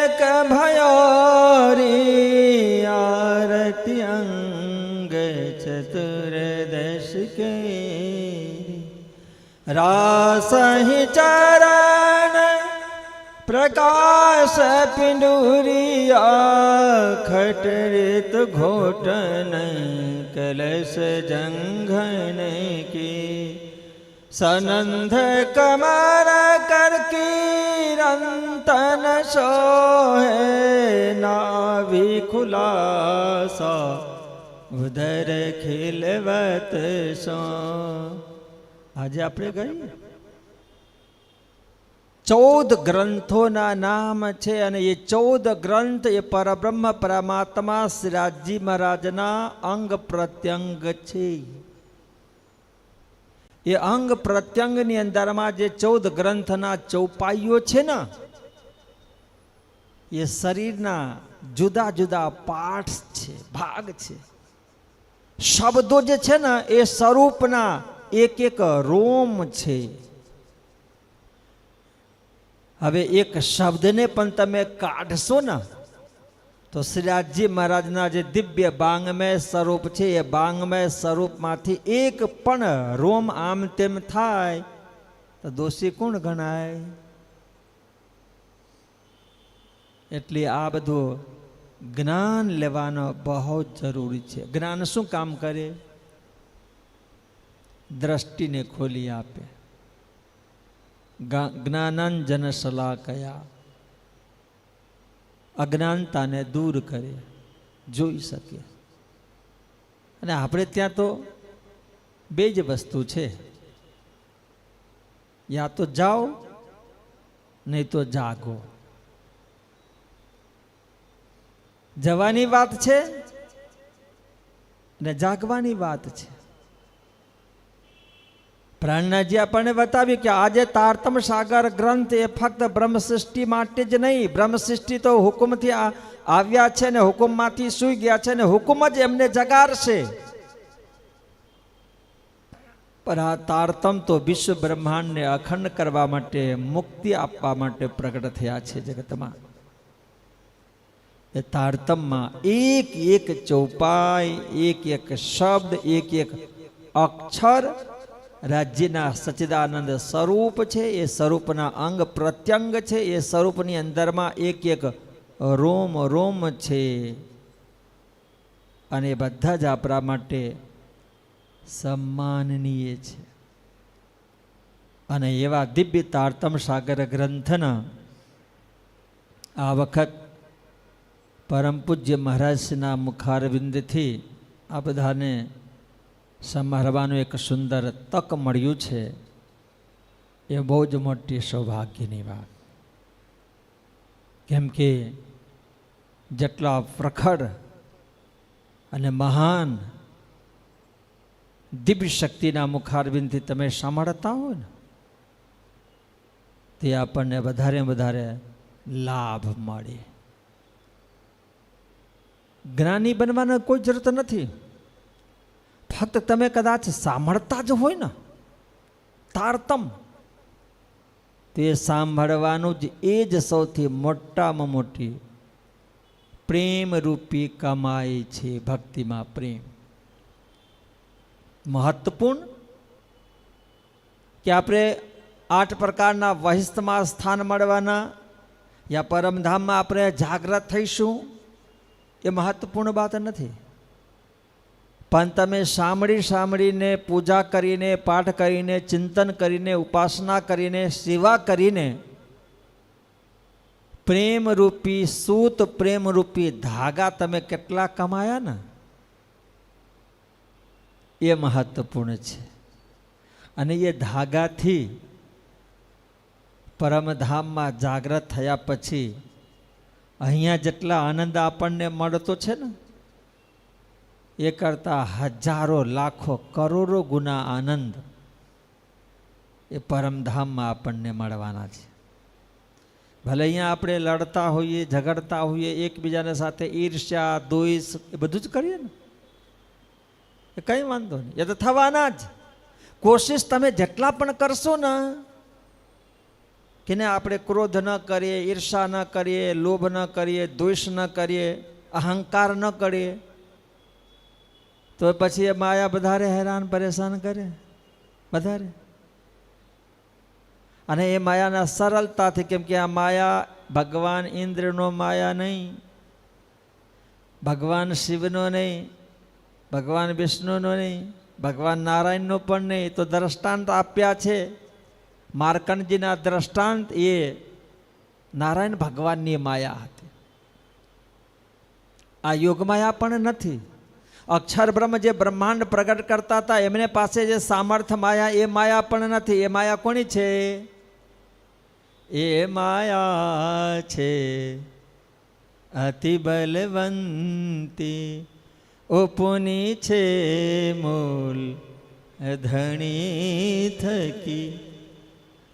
એક ભયોરી, આરતી અંગ ચતુર્દશ કેરી, રાસ હિ ચરણ પ્રકાશ પિંડુરિયા, ખટરિત ઘોટન કલશ જંઘન કી, સનંધ કમર કર કિરંતન સોહે, નાભી ખુલાસા ઉદર ખિલવત સો. આજે આપણે ગઈ 14 ગ્રંથોના નામ છે, અને એ 14 ગ્રંથ એ પરબ્રહ્મ પરમાત્મા શ્રીરાજી મહારાજના અંગ પ્રત્યંગ છે. એ અંગ પ્રત્યંગની અંદરમાં જે 14 ગ્રંથના ચૌપાઈઓ છે ને, એ શરીરના જુદા જુદા પાર્ટ્સ છે, ભાગ છે. શબ્દો જે છે ને એ સ્વરૂપના એક એક રોમ છે. હવે એક શબ્દને પણ તમે કાઢશો ને તો શ્રીરાજી મહારાજના જે દિવ્ય બાંગમય સ્વરૂપ છે, એ બાંગમય સ્વરૂપમાંથી એક પણ રોમ આમ તેમ થાય તો દોષી કોણ ગણાય? એટલે આ બધું જ્ઞાન લેવાનો બહુ જરૂરી છે. જ્ઞાન શું કામ કરે? દ્રષ્ટિને ખોલી આપે. જ્ઞાનાંજન શલાકયા, અજ્ઞાનતાને દૂર કરે, જોઈ શકે. અને આપણે ત્યાં તો બે જ વસ્તુ છે, યા તો જાઓ નહીં તો જાગો. જવાની વાત છે અને જાગવાની વાત છે. પ્રાણનાથજી આપણને બતાવ્યું કે આજે તારતમ સાગર ગ્રંથ એ ફક્ત બ્રહ્મ સૃષ્ટિ માટે જ નહીં, બ્રહ્મ સૃષ્ટિ તો હુકુમથી આવ્યા છે ને હુકુમમાંથી સૂઈ ગયા છે ને હુકુમ જ એમને જગાડશે. પણ આ તારતમ તો વિશ્વ બ્રહ્માંડને અખંડ કરવા માટે, મુક્તિ આપવા માટે પ્રગટ થયા છે જગતમાં. એ તારતમમાં એક એક ચોપાઈ, એક એક શબ્દ, એક એક અક્ષર રાજ્યના સચ્ચિદાનંદ સ્વરૂપ છે. એ સ્વરૂપના અંગ પ્રત્યંગ છે. એ સ્વરૂપની અંદરમાં એક એક રોમ રોમ છે. અને બધા જ આપણા માટે સન્માનનીય છે. અને એવા દિવ્ય તારતમ સાગર ગ્રંથના આ વખત પરમ પૂજ્ય મહારાજના મુખારવિંદથી આ બધાને સમારવાનું એક સુંદર તક મળ્યું છે. એ બહુ જ મોટી સૌભાગ્યની વાત. કેમ કે જેટલા પ્રખર અને મહાન દિવ્ય શક્તિના મુખારવિંદથી તમે સાંભળતા હો ને, તે આપણને વધારે વધારે લાભ મળે. જ્ઞાની બનવાનો કોઈ જરૂરત નથી. ફક્ત તમે કદાચ સાંભળતા જ હોય ને તારતમ, તે સાંભળવાનું જ એ જ સૌથી મોટામાં મોટી પ્રેમ રૂપી કમાઈ છે. ભક્તિમાં પ્રેમ મહત્વપૂર્ણ કે આપણે 8 પ્રકારના વહિષ્ઠમાં સ્થાન મળવાના યા પરમધામમાં આપણે જાગૃત થઈશું, એ મહત્વપૂર્ણ વાત નથી. પણ તમે સાંભળીને, પૂજા કરીને, પાઠ કરીને, ચિંતન કરીને, ઉપાસના કરીને, સેવા કરીને પ્રેમરૂપી સૂત, પ્રેમરૂપી ધાગા તમે કેટલા કમાયા ને, એ મહત્વપૂર્ણ છે. અને એ ધાગાથી પરમધામમાં જાગૃત થયા પછી અહીંયા જેટલા આનંદ આપણને મળતો છે ને, એ કરતાં હજારો, લાખો, કરોડો ગુના આનંદ એ પરમધામમાં આપણને મળવાના છે. ભલે અહીંયા આપણે લડતા હોઈએ, ઝઘડતા હોઈએ, એકબીજાને સાથે ઈર્ષ્યા, દ્વેષ એ બધું જ કરીએ ને, એ કંઈ વાંધો નહીં, એ તો થવાના જ. કોશિશ તમે જેટલા પણ કરશો ને કે ને આપણે ક્રોધ ન કરીએ, ઈર્ષા ન કરીએ, લોભ ન કરીએ, દ્વેષ ન કરીએ, અહંકાર ન કરીએ, તો પછી એ માયા વધારે હેરાન પરેશાન કરે, વધારે. અને એ માયાના સરળતાથી, કેમ કે આ માયા ભગવાન ઇન્દ્રનો માયા નહીં, ભગવાન શિવનો નહીં, ભગવાન વિષ્ણુનો નહીં, ભગવાન નારાયણનો પણ નહીં. તો દ્રષ્ટાંત આપ્યા છે. માર્કંડજીના દ્રષ્ટાંત એ નારાયણ ભગવાનની માયા હતી. આ યોગમાયા પણ નથી. અક્ષર બ્રહ્મ જે બ્રહ્માંડ પ્રગટ કરતા હતા એમને પાસે જે સામર્થ્ય માયા, એ માયા પણ નથી. એ માયા કોની છે? એ માયા છે અતિ બલવંતી, ઉપની છે મૂલ ધણી થકી.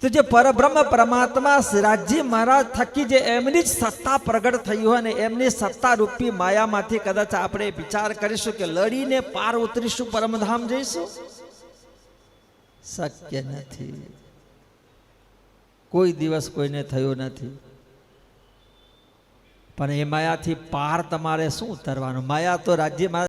તો જે પરબ્રહ્મ પરમાત્મા શ્રીરાજજી મહારાજ થકી જે એમની જ સત્તા પ્રગટ થઈ હોય ને, એમની સત્તા રૂપી માયામાંથી કદાચ આપણે વિચાર કરીશું કે લડીને પાર ઉતરીશું, પરમધામ જઈશું, શક્ય નથી. કોઈ દિવસ કોઈને થયો નથી. પણ એ માયાથી પાર તમારે શું ઉતરવાનું? માયા તો રાજ્યમાં